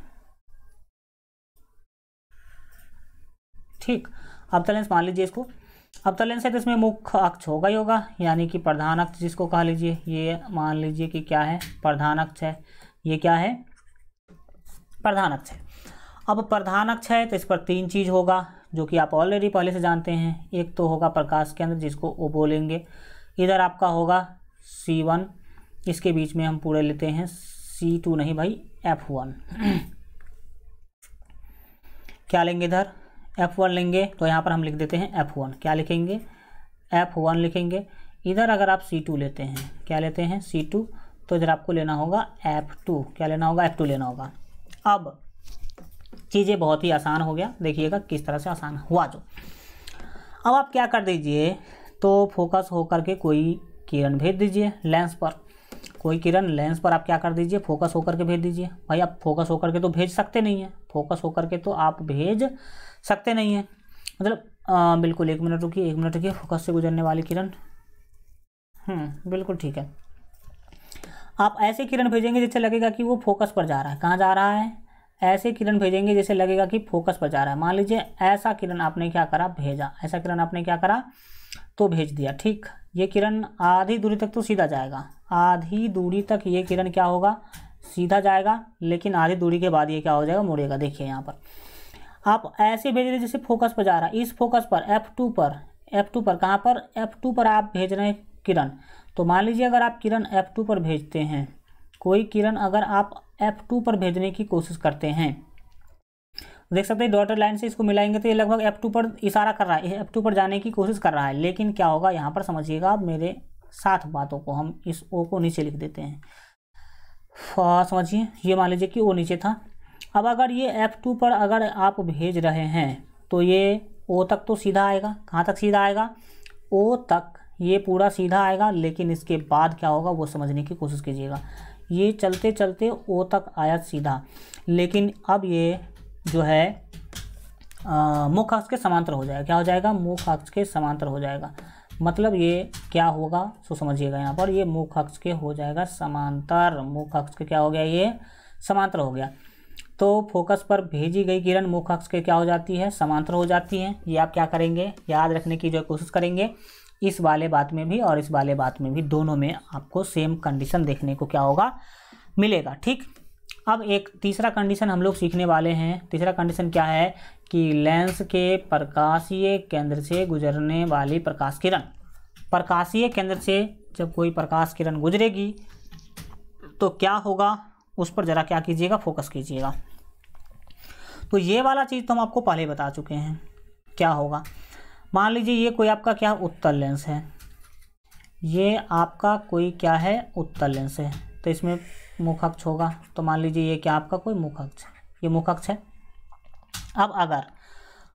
ठीक, अवतल लेंस मान लीजिए इसको अवतल लेंस है, तो इसमें मुख्य अक्ष होगा ही होगा, यानी कि प्रधान अक्ष जिसको कह लीजिए। ये मान लीजिए कि क्या है, प्रधान अक्ष है। ये क्या है, प्रधान अक्ष है। अब प्रधान अक्ष है तो इस पर 3 चीज़ होगा, जो कि आप ऑलरेडी पहले से जानते हैं। एक तो होगा प्रकाश केंद्र, जिसको ओ बोलेंगे। इधर आपका होगा C1, इसके बीच में हम पूरे लेते हैं C2 नहीं भाई, F1 क्या लेंगे, इधर F1 लेंगे, तो यहाँ पर हम लिख देते हैं F1। क्या लिखेंगे, F1 लिखेंगे। इधर अगर आप C2 लेते हैं, क्या लेते हैं, C2, तो इधर आपको लेना होगा F2। क्या लेना होगा, F2 लेना होगा। अब चीज़ें बहुत ही आसान हो गया, देखिएगा किस तरह से आसान हुआ जो। अब आप क्या कर दीजिए, तो फोकस होकर के कोई किरण भेज दीजिए लेंस पर। कोई किरण लेंस पर आप क्या कर दीजिए, फोकस होकर के भेज दीजिए। भाई आप फोकस होकर के तो भेज सकते नहीं हैं, फोकस होकर के तो आप भेज सकते नहीं हैं, मतलब बिल्कुल। एक मिनट रुकिए, फोकस से गुजरने वाली किरण, बिल्कुल ठीक है। आप ऐसे किरण भेजेंगे जिससे लगेगा कि वो फोकस पर जा रहा है। कहाँ जा रहा है, ऐसे किरण भेजेंगे जैसे लगेगा कि फोकस पर जा रहा है। मान लीजिए ऐसा किरण आपने क्या करा, भेजा, ऐसा किरण आपने क्या करा, तो भेज दिया। ठीक, ये किरण आधी दूरी तक तो सीधा जाएगा, आधी दूरी तक ये किरण क्या होगा, सीधा जाएगा, लेकिन आधी दूरी के बाद ये क्या हो जाएगा, मुड़ेगा। देखिए यहाँ पर आप ऐसे भेज रहे जैसे फोकस पर जा रहा है। इस फोकस पर F2 पर कहाँ पर, F2 पर आप भेज रहे हैं किरण। तो मान लीजिए अगर आप किरण F2 पर भेजते हैं, कोई किरण अगर आप F2 पर भेजने की कोशिश करते हैं, देख सकते हैं डॉटेड लाइन से इसको मिलाएंगे तो ये लगभग F2 पर इशारा कर रहा है, F2 पर जाने की कोशिश कर रहा है। लेकिन क्या होगा, यहाँ पर समझिएगा आप मेरे साथ बातों को, हम इस O को नीचे लिख देते हैं। समझिए, ये मान लीजिए कि O नीचे था। अब अगर ये F2 पर अगर आप भेज रहे हैं तो ये O तक तो सीधा आएगा। कहाँ तक सीधा आएगा, O तक ये पूरा सीधा आएगा। लेकिन इसके बाद क्या होगा वो समझने की कोशिश कीजिएगा। ये चलते चलते O तक आया सीधा, लेकिन अब ये जो है मुख्य अक्ष के समांतर हो जाएगा। क्या हो जाएगा, मुख्य अक्ष के समांतर हो जाएगा। मतलब ये क्या होगा, सो समझिएगा यहाँ पर ये मुख्य अक्ष के हो जाएगा समांतर। मुख्य अक्ष के क्या हो गया, ये समांतर हो गया। तो फोकस पर भेजी गई किरण मुख्य अक्ष के क्या हो जाती है, समांतर हो जाती है। ये आप क्या करेंगे, याद रखने की जो कोशिश करेंगे। इस वाले बात में भी और इस वाले बात में भी, दोनों में आपको सेम कंडीशन देखने को क्या होगा, मिलेगा। ठीक, अब एक तीसरा कंडीशन हम लोग सीखने वाले हैं। तीसरा कंडीशन क्या है कि लेंस के प्रकाशीय केंद्र से गुजरने वाली प्रकाश किरण, प्रकाशीय केंद्र से जब कोई प्रकाश किरण गुजरेगी तो क्या होगा, उस पर ज़रा क्या कीजिएगा, फोकस कीजिएगा। तो ये वाला चीज़ तो हम आपको पहले बता चुके हैं क्या होगा। मान लीजिए ये कोई आपका क्या उत्तल लेंस है, ये आपका कोई क्या है, उत्तल लेंस है। तो इसमें मुख्य अक्ष होगा, तो मान लीजिए ये क्या आपका कोई मुख्य अक्ष है, ये मुख्य अक्ष है। अब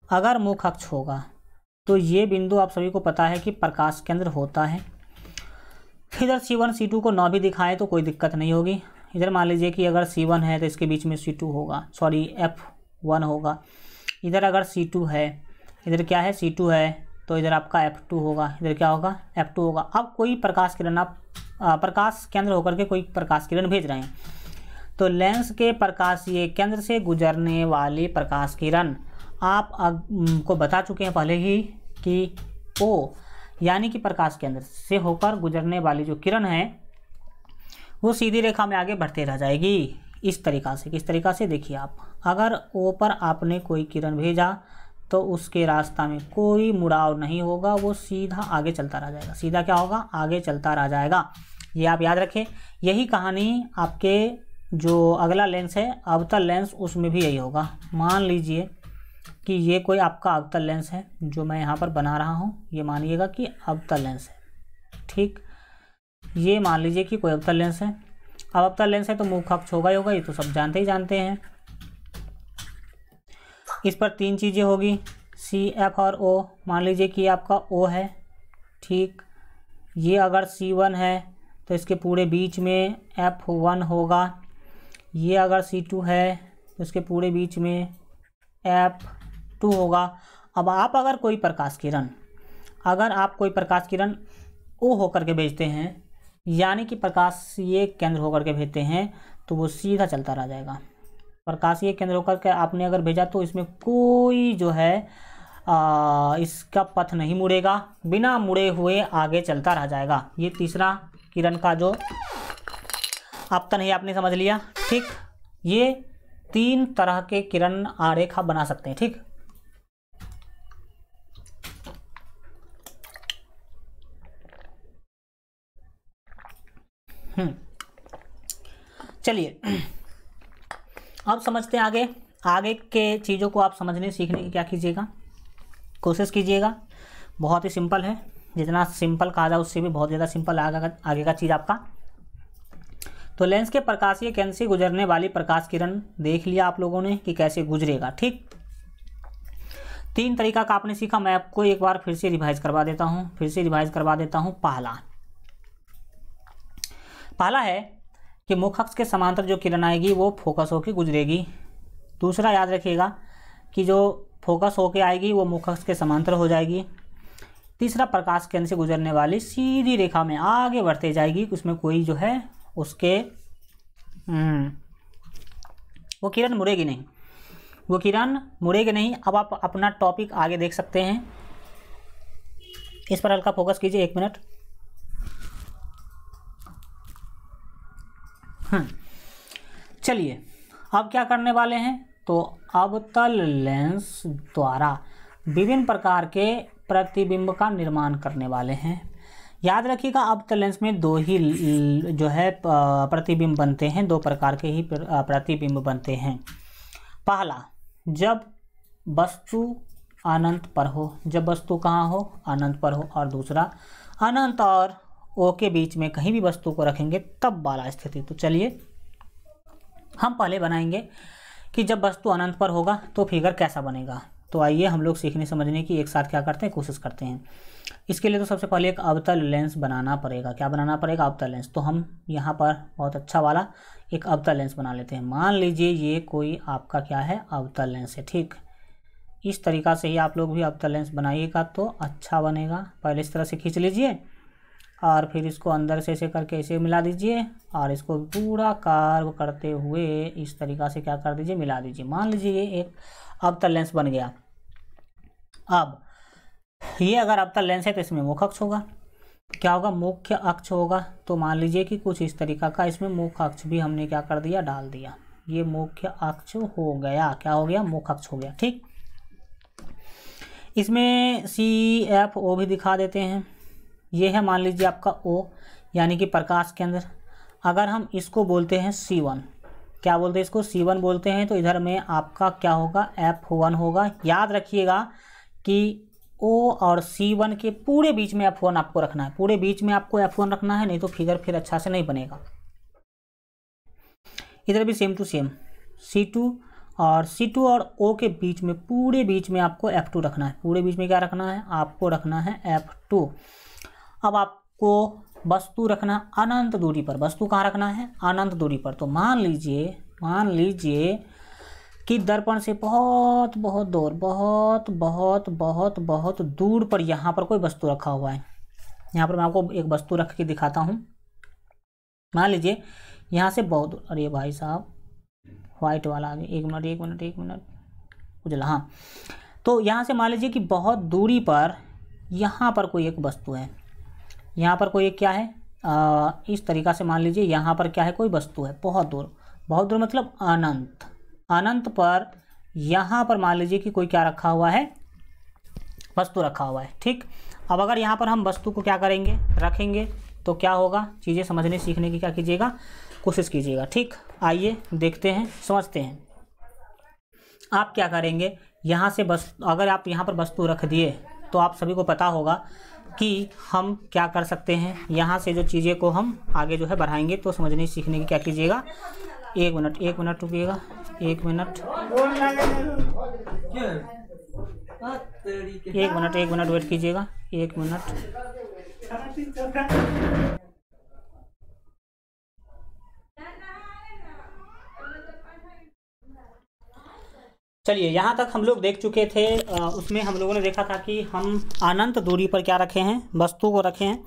अगर मुख्य अक्ष होगा तो ये बिंदु आप सभी को पता है कि प्रकाश केंद्र होता है। इधर C1 C2 को 9 भी दिखाएं तो कोई दिक्कत नहीं होगी। इधर मान लीजिए कि अगर C1 है तो इसके बीच में C2 होगा, सॉरी F1 होगा। इधर अगर C2 है, इधर क्या है, C2 है, तो इधर आपका F2 होगा, इधर क्या होगा, F2 होगा। अब कोई प्रकाश किरण आप प्रकाश केंद्र होकर के कोई प्रकाश किरण भेज रहे हैं, तो लेंस के प्रकाशीय केंद्र से गुजरने वाली प्रकाश किरण आप को बता चुके हैं पहले ही कि O यानी कि प्रकाश केंद्र से होकर गुजरने वाली जो किरण है वो सीधी रेखा में आगे बढ़ते रह जाएगी इस तरीक़ा से। किस तरीक़ा से, देखिए आप, अगर O पर आपने कोई किरण भेजा तो उसके रास्ता में कोई मुड़ाव नहीं होगा, वो सीधा आगे चलता रह जाएगा। सीधा क्या होगा, आगे चलता रह जाएगा। ये आप याद रखें। यही कहानी आपके जो अगला लेंस है अवतल लेंस, उसमें भी यही होगा। मान लीजिए कि ये कोई आपका अवतल लेंस है जो मैं यहाँ पर बना रहा हूँ, ये मानिएगा कि अवतल लेंस है। ठीक, ये मान लीजिए कि कोई अवतल लेंस है। अब अवतल लेंस है तो मुख्य अक्ष होगा ही होगा, ये तो सब जानते ही जानते हैं। इस पर 3 चीज़ें होगी, सी, एफ और ओ। मान लीजिए कि आपका ओ है, ठीक। ये अगर C1 है तो इसके पूरे बीच में F1 होगा। ये अगर C2 है तो इसके पूरे बीच में F2 होगा। अब आप अगर कोई प्रकाश किरण O होकर के भेजते हैं, यानी कि प्रकाशीय केंद्र होकर के भेजते हैं, तो वो सीधा चलता रह जाएगा। प्रकाशीय केंद्र होकर के आपने अगर भेजा तो इसमें कोई जो है इसका पथ नहीं मुड़ेगा, बिना मुड़े हुए आगे चलता रह जाएगा। ये तीसरा किरण का जो आपतन है आपने समझ लिया, ठीक। ये 3 तरह के किरण आरेखा बना सकते हैं, ठीक। चलिए अब समझते हैं आगे के चीज़ों को। आप समझने सीखने की क्या कीजिएगा, कोशिश कीजिएगा। बहुत ही सिंपल है, जितना सिंपल कहा जाए उससे भी बहुत ज़्यादा सिंपल आगे का चीज़ आपका। तो लेंस के प्रकाशीय केंद्र से गुजरने वाली प्रकाश किरण देख लिया आप लोगों ने कि कैसे गुजरेगा, ठीक। 3 तरीका का आपने सीखा। मैं आपको एक बार फिर से रिवाइज करवा देता हूँ। पहला है कि मुख्य अक्ष के समांतर जो किरण आएगी वो फोकस होकर गुजरेगी। दूसरा याद रखिएगा कि जो फोकस होकर आएगी वो मुख्य अक्ष के समांतर हो जाएगी। तीसरा, प्रकाश केंद्र से गुजरने वाली सीधी रेखा में आगे बढ़ते जाएगी, उसमें कोई जो है उसके वो किरण मुड़ेगी नहीं। अब आप अपना टॉपिक आगे देख सकते हैं। इस पर हल्का फोकस कीजिए, 1 मिनट। चलिए अब क्या करने वाले हैं, तो अवतल लेंस द्वारा विभिन्न प्रकार के प्रतिबिंब का निर्माण करने वाले हैं। याद रखिएगा अवतल लेंस में 2 ही जो है प्रतिबिंब बनते हैं, 2 प्रकार के ही प्रतिबिंब बनते हैं। पहला, जब वस्तु अनंत पर हो, जब वस्तु कहाँ हो, अनंत पर हो। और दूसरा, अनंत और ओ के बीच में कहीं भी वस्तु को रखेंगे तब वाला स्थिति। तो चलिए हम पहले बनाएंगे कि जब वस्तु अनंत पर होगा तो फिगर कैसा बनेगा। तो आइए हम लोग सीखने समझने की एक साथ क्या करते हैं, कोशिश करते हैं। इसके लिए तो सबसे पहले एक अवतल लेंस बनाना पड़ेगा। क्या बनाना पड़ेगा, अवतल लेंस। तो हम यहाँ पर बहुत अच्छा वाला एक अवतल लेंस बना लेते हैं। मान लीजिए ये कोई आपका क्या है, अवतल लेंस है, ठीक। इस तरीक़ा से ही आप लोग भी अवतल लेंस बनाइएगा तो अच्छा बनेगा। पहले इस तरह से खींच लीजिए और फिर इसको अंदर से ऐसे करके ऐसे मिला दीजिए और इसको पूरा कर्व करते हुए इस तरीक़ा से क्या कर दीजिए, मिला दीजिए। मान लीजिए ये एक अवतल लेंस बन गया। अब ये अगर अवतल लेंस है तो इसमें मुख्य अक्ष होगा। क्या होगा, मुख्य अक्ष होगा। तो मान लीजिए कि कुछ इस तरीक़ा का इसमें मुख्य अक्ष भी हमने क्या कर दिया, डाल दिया। ये मुख्य अक्ष हो गया। क्या हो गया, मुख्य अक्ष हो गया, ठीक। इसमें CFO भी दिखा देते हैं। ये है मान लीजिए आपका O, यानी कि प्रकाश केंद्र। अगर हम इसको बोलते हैं C1, क्या बोलते हैं इसको, C1 बोलते हैं। तो इधर में आपका क्या होगा, F1 होगा। याद रखिएगा कि O और C1 के पूरे बीच में F1 आपको रखना है, पूरे बीच में आपको F1 रखना है, नहीं तो फिगर फिर अच्छा से नहीं बनेगा। इधर भी सेम टू सेम C2 और O के बीच में, पूरे बीच में आपको F2 रखना है। पूरे बीच में क्या रखना है, आपको रखना है F2। अब आपको वस्तु रखना अनंत दूरी पर। वस्तु कहाँ रखना है, अनंत दूरी पर। तो मान लीजिए कि दर्पण से बहुत दूर पर यहाँ पर कोई वस्तु रखा हुआ है। यहाँ पर मैं आपको एक वस्तु रख के दिखाता हूँ। मान लीजिए यहाँ से बहुत, अरे भाई साहब व्हाइट वाला आ गया, एक मिनट उजला। हाँ, तो यहाँ से मान लीजिए कि बहुत दूरी पर यहाँ पर कोई एक वस्तु है। यहाँ पर कोई एक क्या है, इस तरीक़ा से मान लीजिए यहाँ पर क्या है, कोई वस्तु है बहुत दूर मतलब अनंत पर यहाँ पर मान लीजिए कि कोई क्या रखा हुआ है, वस्तु रखा हुआ है, ठीक। अब अगर यहाँ पर हम वस्तु को क्या करेंगे, रखेंगे, तो क्या होगा, चीज़ें समझने सीखने की क्या कीजिएगा, कोशिश कीजिएगा, ठीक। आइए देखते हैं, समझते हैं। आप क्या करेंगे, यहाँ से बस अगर आप यहाँ पर वस्तु रख दिए तो आप सभी को पता होगा कि हम क्या कर सकते हैं, यहाँ से जो चीज़ें को हम आगे जो है बढ़ाएंगे। तो समझने सीखने की क्या कीजिएगा, 1 मिनट रुकिएगा, 1 मिनट 1 मिनट वेट कीजिएगा, 1 मिनट। चलिए, यहाँ तक हम लोग देख चुके थे। उसमें हम लोगों ने देखा था कि हम अनंत दूरी पर क्या रखे हैं, वस्तु को रखे हैं।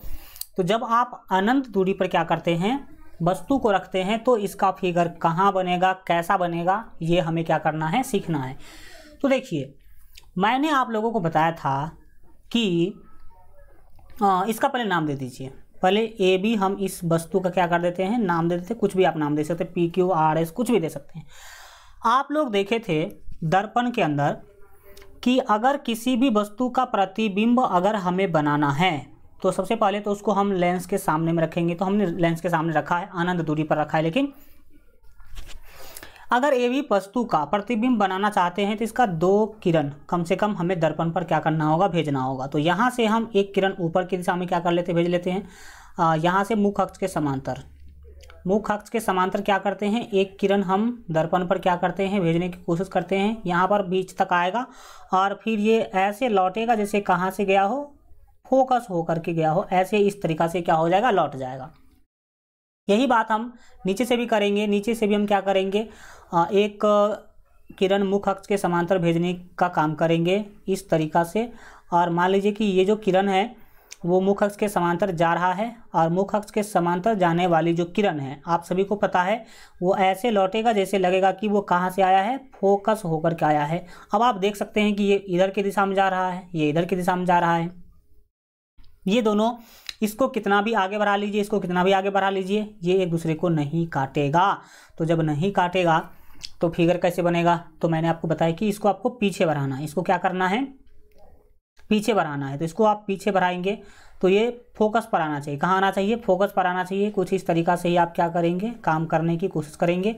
तो जब आप अनंत दूरी पर क्या करते हैं, वस्तु को रखते हैं, तो इसका फिगर कहाँ बनेगा, कैसा बनेगा, ये हमें क्या करना है, सीखना है। तो देखिए, मैंने आप लोगों को बताया था कि इसका पहले नाम दे दीजिए। पहले ए बी हम इस वस्तु का क्या कर देते हैं, नाम दे देते हैं। कुछ भी आप नाम दे सकते हैं, पी क्यू आर एस, कुछ भी दे सकते हैं। आप लोग देखे थे दर्पण के अंदर कि अगर किसी भी वस्तु का प्रतिबिंब अगर हमें बनाना है, तो सबसे पहले तो उसको हम लेंस के सामने में रखेंगे। तो हमने लेंस के सामने रखा है, अनंत दूरी पर रखा है। लेकिन अगर ए बी वस्तु का प्रतिबिंब बनाना चाहते हैं, तो इसका 2 किरण कम से कम हमें दर्पण पर क्या करना होगा, भेजना होगा। तो यहाँ से हम 1 किरण ऊपर की दिशा में क्या कर लेते हैं, भेज लेते हैं। यहाँ से मुख अक्ष के समांतर, मुख अक्ष के समांतर क्या करते हैं, 1 किरण हम दर्पण पर क्या करते हैं, भेजने की कोशिश करते हैं। यहाँ पर बीच तक आएगा और फिर ये ऐसे लौटेगा जैसे कहाँ से गया हो, फोकस होकर के गया हो। ऐसे इस तरीक़ा से क्या हो जाएगा, लौट जाएगा। यही बात हम नीचे से भी करेंगे। नीचे से भी हम क्या करेंगे, 1 किरण मुख अक्ष के समांतर भेजने का काम करेंगे इस तरीक़ा से। और मान लीजिए कि ये जो किरण है वो मुख अक्ष के समांतर जा रहा है, और मुख अक्ष के समांतर जाने वाली जो किरण है, आप सभी को पता है, वो ऐसे लौटेगा जैसे लगेगा कि वो कहाँ से आया है, फोकस होकर के आया है। अब आप देख सकते हैं कि ये इधर की दिशा में जा रहा है, ये इधर की दिशा में जा रहा है। ये दोनों, इसको कितना भी आगे बढ़ा लीजिए, इसको कितना भी आगे बढ़ा लीजिए, ये एक दूसरे को नहीं काटेगा। तो जब नहीं काटेगा तो फिगर कैसे बनेगा, तो मैंने आपको बताया कि इसको आपको पीछे बढ़ाना है। इसको क्या करना है, पीछे बढ़ाना है। तो इसको आप पीछे बढ़ाएंगे तो ये फोकस पर आना चाहिए। कहाँ आना चाहिए, फोकस पर आना चाहिए। कुछ इस तरीक़ा से ही आप क्या करेंगे, काम करने की कोशिश करेंगे।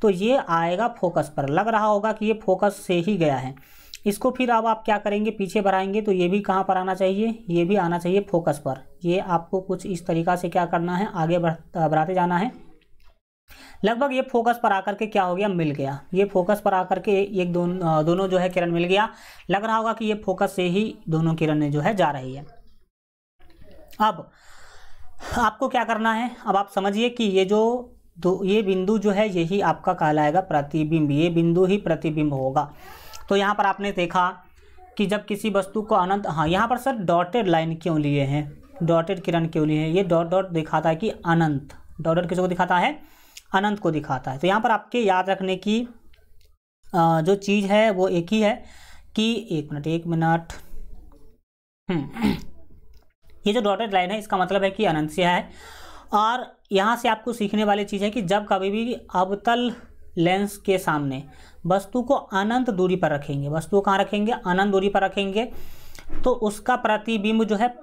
तो ये आएगा फोकस पर, लग रहा होगा कि ये फोकस से ही गया है। इसको फिर अब आप क्या करेंगे, पीछे बढ़ाएंगे तो ये भी कहाँ पर आना चाहिए, ये भी आना चाहिए फोकस पर। ये आपको कुछ इस तरीक़ा से क्या करना है, आगे बढ़ाते जाना है। लगभग ये फोकस पर आकर के क्या हो गया, मिल गया। ये फोकस पर आकर के एक दोनों जो है किरण मिल गया। लग रहा होगा कि ये फोकस से ही दोनों किरणें जो है जा रही है। अब आपको क्या करना है, अब आप समझिए कि ये बिंदु जो है यही आपका कहलाएगा प्रतिबिंब। ये बिंदु ही प्रतिबिंब होगा। तो यहाँ पर आपने देखा कि जब किसी वस्तु को अनंत, हाँ यहाँ पर सर डॉटेड लाइन क्यों लिए हैं, डॉटेड किरण क्यों लिए हैं, ये डॉट डॉट दिखाता है कि अनंत, डॉट डॉट किसको दिखाता है, अनंत को दिखाता है। तो यहाँ पर आपके याद रखने की जो चीज़ है वो एक ही है कि 1 मिनट ये जो डॉटेड लाइन है इसका मतलब है कि अनंत से है। और यहाँ से आपको सीखने वाली चीज़ है कि जब कभी भी अवतल लेंस के सामने वस्तु को अनंत दूरी पर रखेंगे, वस्तु को कहाँ रखेंगे, अनंत दूरी पर रखेंगे, तो उसका प्रतिबिंब जो है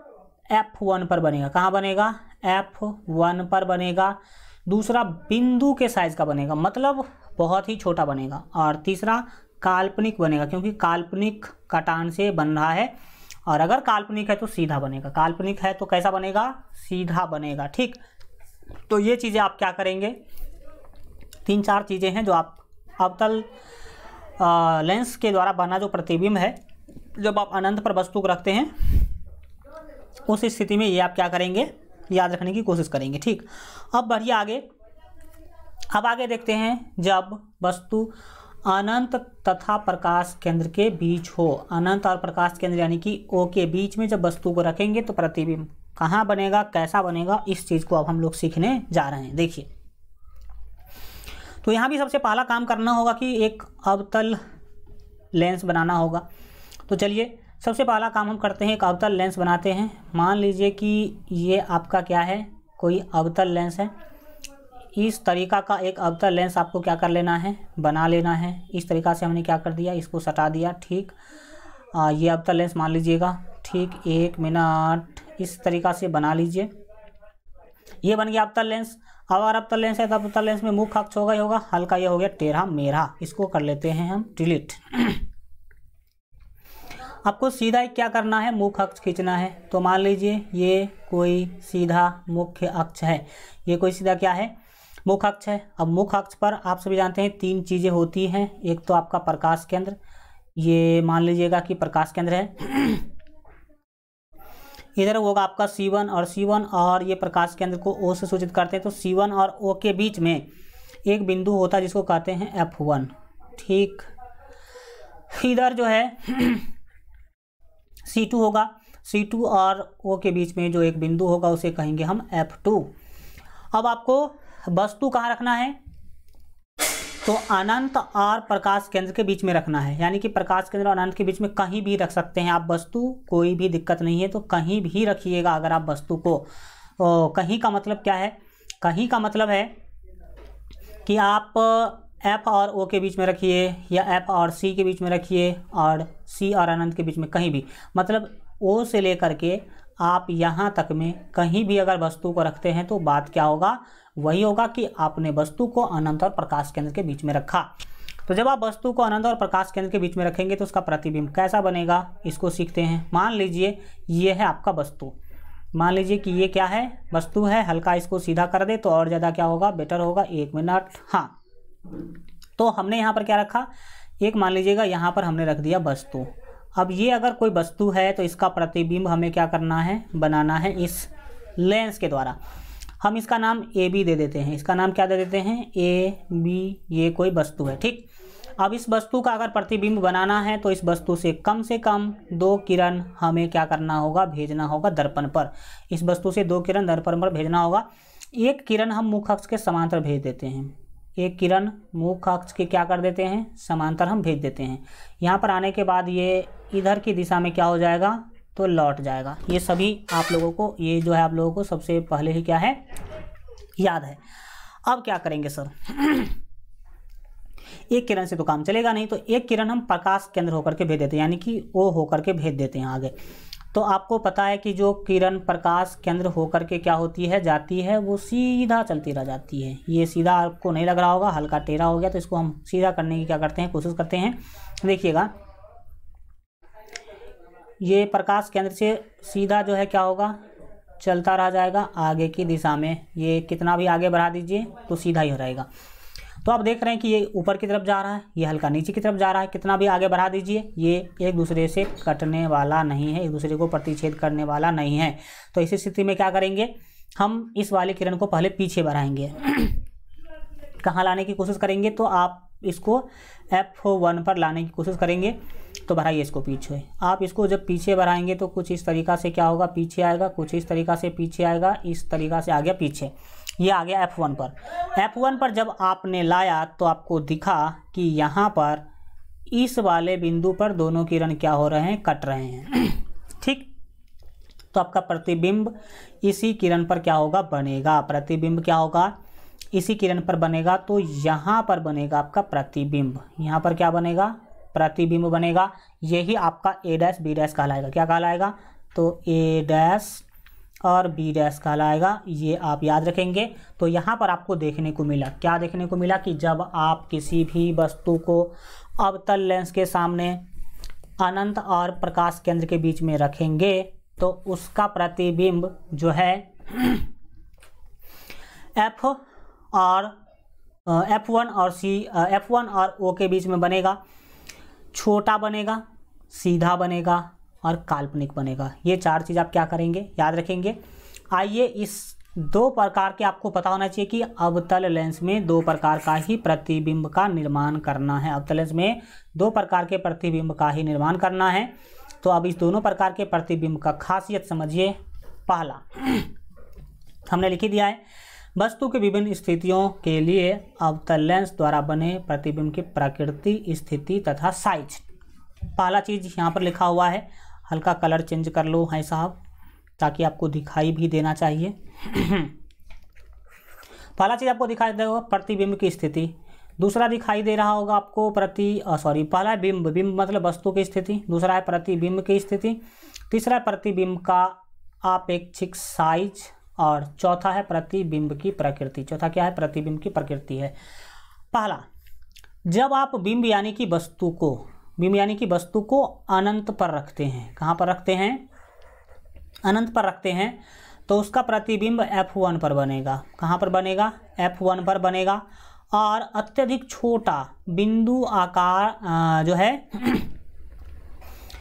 F1 पर बनेगा। कहाँ बनेगा, F1 पर बनेगा। दूसरा बिंदु के साइज का बनेगा, मतलब बहुत ही छोटा बनेगा। और तीसरा काल्पनिक बनेगा, क्योंकि काल्पनिक कटान से बन रहा है। और अगर काल्पनिक है तो सीधा बनेगा, काल्पनिक है तो कैसा बनेगा, सीधा बनेगा। ठीक, तो ये चीज़ें आप क्या करेंगे, 3-4 चीज़ें हैं जो आप अवतल लेंस के द्वारा बना जो प्रतिबिंब है, जब आप अनंत पर वस्तु को रखते हैं उस स्थिति में ये आप क्या करेंगे, याद रखने की कोशिश करेंगे। ठीक, अब बढ़िए आगे। अब आगे देखते हैं, जब वस्तु अनंत तथा प्रकाश केंद्र के बीच हो, अनंत और प्रकाश केंद्र यानी कि O के बीच में जब वस्तु को रखेंगे तो प्रतिबिंब कहाँ बनेगा, कैसा बनेगा, इस चीज़ को अब हम लोग सीखने जा रहे हैं। देखिए, तो यहाँ भी सबसे पहला काम करना होगा कि एक अवतल लेंस बनाना होगा। तो चलिए, सबसे पहला काम हम करते हैं, एक अवतल लेंस बनाते हैं। मान लीजिए कि ये आपका क्या है, कोई अवतल लेंस है। इस तरीका का एक अवतल लेंस आपको क्या कर लेना है, बना लेना है। इस तरीका से हमने क्या कर दिया, इसको सटा दिया। ठीक, ये अवतल लेंस मान लीजिएगा। ठीक, 1 मिनट, इस तरीका से बना लीजिए। ये बन गया अवतल लेंस। अब अगर अवतल लेंस है तो अवतल लेंस में मुख्य अक्ष होगा ही होगा, हल्का ये हो गया टेढ़ा मेढ़ा, इसको कर लेते हैं हम डिलीट। आपको सीधा क्या करना है, मुख्य अक्ष खींचना है। तो मान लीजिए ये कोई सीधा मुख्य अक्ष है, ये कोई सीधा क्या है, मुख्य अक्ष है। अब मुख्य अक्ष पर आप सभी जानते हैं 3 चीज़ें होती हैं। एक तो आपका प्रकाश केंद्र, ये मान लीजिएगा कि प्रकाश केंद्र है। इधर होगा आपका C1 और C1 और ये प्रकाश केंद्र को O से सूचित करते हैं। तो C1 और O के बीच में एक बिंदु होता है जिसको कहते हैं F1। ठीक, इधर जो है C2 होगा, C2 और O के बीच में जो एक बिंदु होगा उसे कहेंगे हम F2। अब आपको वस्तु कहाँ रखना है, तो अनंत और प्रकाश केंद्र के बीच में रखना है। यानी कि प्रकाश केंद्र और अनंत के बीच में कहीं भी रख सकते हैं आप वस्तु, कोई भी दिक्कत नहीं है। तो कहीं भी रखिएगा अगर आप वस्तु को। कहीं का मतलब क्या है, कहीं का मतलब है कि आप F और O के बीच में रखिए या F और C के बीच में रखिए और C और अनंत के बीच में कहीं भी, मतलब O से लेकर के आप यहाँ तक में कहीं भी अगर वस्तु को रखते हैं तो बात क्या होगा, वही होगा कि आपने वस्तु को अनंत और प्रकाश केंद्र के बीच में रखा। तो जब आप वस्तु को अनंत और प्रकाश केंद्र के बीच में रखेंगे तो उसका प्रतिबिंब कैसा बनेगा, इसको सीखते हैं। मान लीजिए ये है आपका वस्तु, मान लीजिए कि ये क्या है, वस्तु है। हल्का इसको सीधा कर दे तो और ज़्यादा क्या होगा, बेटर होगा। 1 मिनट। हाँ, तो हमने यहाँ पर क्या रखा, एक मान लीजिएगा यहाँ पर हमने रख दिया वस्तु। अब ये अगर कोई वस्तु है तो इसका प्रतिबिंब हमें क्या करना है, बनाना है इस लेंस के द्वारा। हम इसका नाम AB दे देते हैं। इसका नाम क्या दे देते हैं, AB। ये कोई वस्तु है। ठीक, अब इस वस्तु का अगर प्रतिबिंब बनाना है तो इस वस्तु से कम 2 किरण हमें क्या करना होगा, भेजना होगा दर्पण पर। इस वस्तु से 2 किरण दर्पण पर भेजना होगा। एक किरण हम मुख्य अक्ष के समांतर भेज देते हैं, एक किरण मुख्य अक्ष के क्या कर देते हैं, समांतर हम भेज देते हैं। यहाँ पर आने के बाद ये इधर की दिशा में क्या हो जाएगा, तो लौट जाएगा। ये सभी आप लोगों को, ये जो है आप लोगों को सबसे पहले ही क्या है, याद है। अब क्या करेंगे सर, एक किरण से तो काम चलेगा नहीं, तो एक किरण हम प्रकाश केंद्र होकर के भेज देते हैं, यानी कि O होकर के भेज देते हैं आगे। तो आपको पता है कि जो किरण प्रकाश केंद्र होकर के क्या होती है, जाती है, वो सीधा चलती रह जाती है। ये सीधा आपको नहीं लग रहा होगा, हल्का टेढ़ा हो गया, तो इसको हम सीधा करने की क्या करते हैं, कोशिश करते हैं। देखिएगा ये प्रकाश केंद्र से सीधा जो है क्या होगा, चलता रह जाएगा आगे की दिशा में। ये कितना भी आगे बढ़ा दीजिए तो सीधा ही रहेगा। तो आप देख रहे हैं कि ये ऊपर की तरफ जा रहा है, ये हल्का नीचे की तरफ जा रहा है। कितना भी आगे बढ़ा दीजिए ये एक दूसरे से कटने वाला नहीं है, एक दूसरे को प्रतिच्छेद करने वाला नहीं है। तो इस स्थिति में क्या करेंगे, हम इस वाले किरण को पहले पीछे बढ़ाएंगे। कहाँ लाने की कोशिश करेंगे, तो आप इसको F1 पर लाने की कोशिश करेंगे। तो बढ़ाइए इसको पीछे। आप इसको जब पीछे बढ़ाएंगे तो कुछ इस तरीक़ा से क्या होगा, पीछे आएगा, कुछ इस तरीक़ा से पीछे आएगा, इस तरीक़ा से आ गया पीछे। ये आ गया F1 पर। F1 पर जब आपने लाया तो आपको दिखा कि यहाँ पर इस वाले बिंदु पर दोनों किरण क्या हो रहे हैं, कट रहे हैं। ठीक, तो आपका प्रतिबिंब इसी किरण पर क्या होगा, बनेगा। प्रतिबिंब क्या होगा, इसी किरण पर बनेगा। तो यहाँ पर बनेगा आपका प्रतिबिंब, यहाँ पर क्या बनेगा, प्रतिबिंब बनेगा। यही आपका A' B' कहलाएगा। क्या कहलाएगा, तो A' और B' कहलाएगा। ये आप याद रखेंगे। तो यहाँ पर आपको देखने को मिला, क्या देखने को मिला, कि जब आप किसी भी वस्तु को अवतल लेंस के सामने अनंत और प्रकाश केंद्र के बीच में रखेंगे तो उसका प्रतिबिंब जो है F1 और O के बीच में बनेगा। छोटा बनेगा, सीधा बनेगा और काल्पनिक बनेगा। ये 4 चीज़ आप क्या करेंगे, याद रखेंगे। आइए, इस 2 प्रकार के आपको पता होना चाहिए कि अवतल लेंस में 2 प्रकार का ही प्रतिबिंब का निर्माण करना है। अवतल लेंस में 2 प्रकार के प्रतिबिंब का ही निर्माण करना है। तो अब इस दोनों प्रकार के प्रतिबिंब का खासियत समझिए। पहला हमने लिख दिया है, वस्तु के विभिन्न स्थितियों के लिए अवतल लेंस द्वारा बने प्रतिबिंब की प्रकृति, स्थिति तथा साइज। पहला चीज़ यहाँ पर लिखा हुआ है, हल्का कलर चेंज कर लो है साहब, ताकि आपको दिखाई भी देना चाहिए। पहला चीज़ आपको दिखाई दे होगा प्रतिबिंब की स्थिति। दूसरा दिखाई दे रहा होगा आपको पहला है बिंब, बिंब मतलब वस्तु की स्थिति। दूसरा है प्रतिबिंब की स्थिति। तीसरा है प्रतिबिंब का आपेक्षिक साइज और चौथा है प्रतिबिंब की प्रकृति। चौथा क्या है, प्रतिबिंब की प्रकृति है। पहला, जब आप बिंब यानी कि वस्तु को बिंब यानी कि वस्तु को अनंत पर रखते हैं, कहाँ पर रखते हैं, अनंत पर रखते हैं, तो उसका प्रतिबिंब F1 पर बनेगा। कहाँ पर बनेगा, F1 पर बनेगा। और अत्यधिक छोटा बिंदु आकार जो है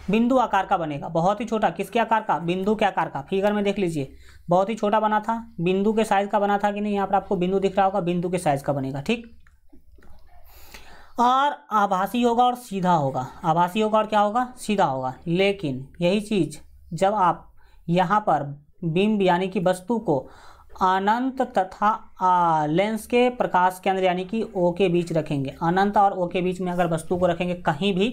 बिंदु आकार का बनेगा, बहुत ही छोटा, किसके आकार का, बिंदु के आकार का। फिगर में देख लीजिए, बहुत ही छोटा बना था, बिंदु के साइज का बना था कि नहीं, यहाँ पर आपको बिंदु दिख रहा होगा, बिंदु के साइज का बनेगा, ठीक। और आभासी होगा और सीधा होगा, आभासी होगा और क्या होगा, सीधा होगा। लेकिन यही चीज जब आप यहाँ पर बिंब यानी कि वस्तु को अनंत तथा लेंस के प्रकाश केंद्र यानी कि O के बीच रखेंगे, अनंत और O के बीच में अगर वस्तु को रखेंगे कहीं भी,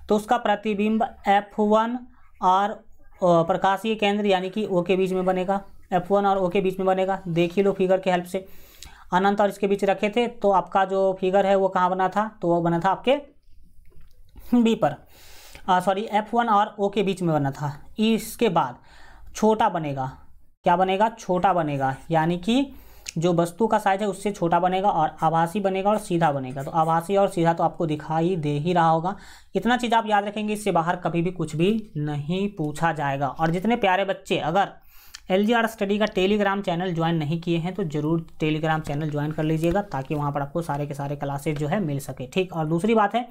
तो उसका प्रतिबिंब F1 और प्रकाशीय केंद्र यानी कि O के बीच में बनेगा, F1 और O के बीच में बनेगा। देख ही लो फिगर के हेल्प से, अनंत और इसके बीच रखे थे, तो आपका जो फिगर है वो कहाँ बना था, तो वो बना था आपके B पर, सॉरी F1 और O के बीच में बना था। इसके बाद छोटा बनेगा, क्या बनेगा, छोटा बनेगा, यानी कि जो वस्तु का साइज है उससे छोटा बनेगा, और आभासी बनेगा और सीधा बनेगा। तो आभासी और सीधा तो आपको दिखाई दे ही रहा होगा। इतना चीज़ आप याद रखेंगे, इससे बाहर कभी भी कुछ भी नहीं पूछा जाएगा। और जितने प्यारे बच्चे अगर LGR स्टडी का टेलीग्राम चैनल ज्वाइन नहीं किए हैं तो ज़रूर टेलीग्राम चैनल ज्वाइन कर लीजिएगा, ताकि वहाँ पर आपको सारे के सारे क्लासेज जो है मिल सके, ठीक। और दूसरी बात है,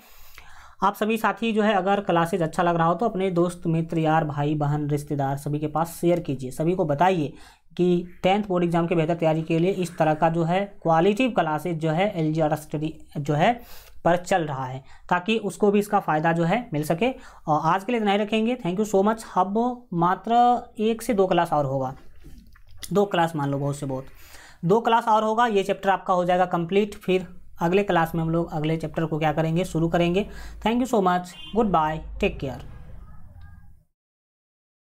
आप सभी साथी जो है अगर क्लासेज अच्छा लग रहा हो तो अपने दोस्त मित्र यार भाई बहन रिश्तेदार सभी के पास शेयर कीजिए, सभी को बताइए कि 10th बोर्ड एग्जाम के बेहतर तैयारी के लिए इस तरह का जो है क्वालिटी क्लासेज जो है LGR स्टडी जो है पर चल रहा है, ताकि उसको भी इसका फ़ायदा जो है मिल सके। और आज के लिए इतना ही रखेंगे। Thank you so much. अब मात्र 1 से 2 क्लास और होगा, 2 क्लास मान लो, बहुत से बहुत 2 क्लास और होगा, ये चैप्टर आपका हो जाएगा कंप्लीट। फिर अगले क्लास में हम लोग अगले चैप्टर को क्या करेंगे, शुरू करेंगे। Thank you so much, goodbye, take care.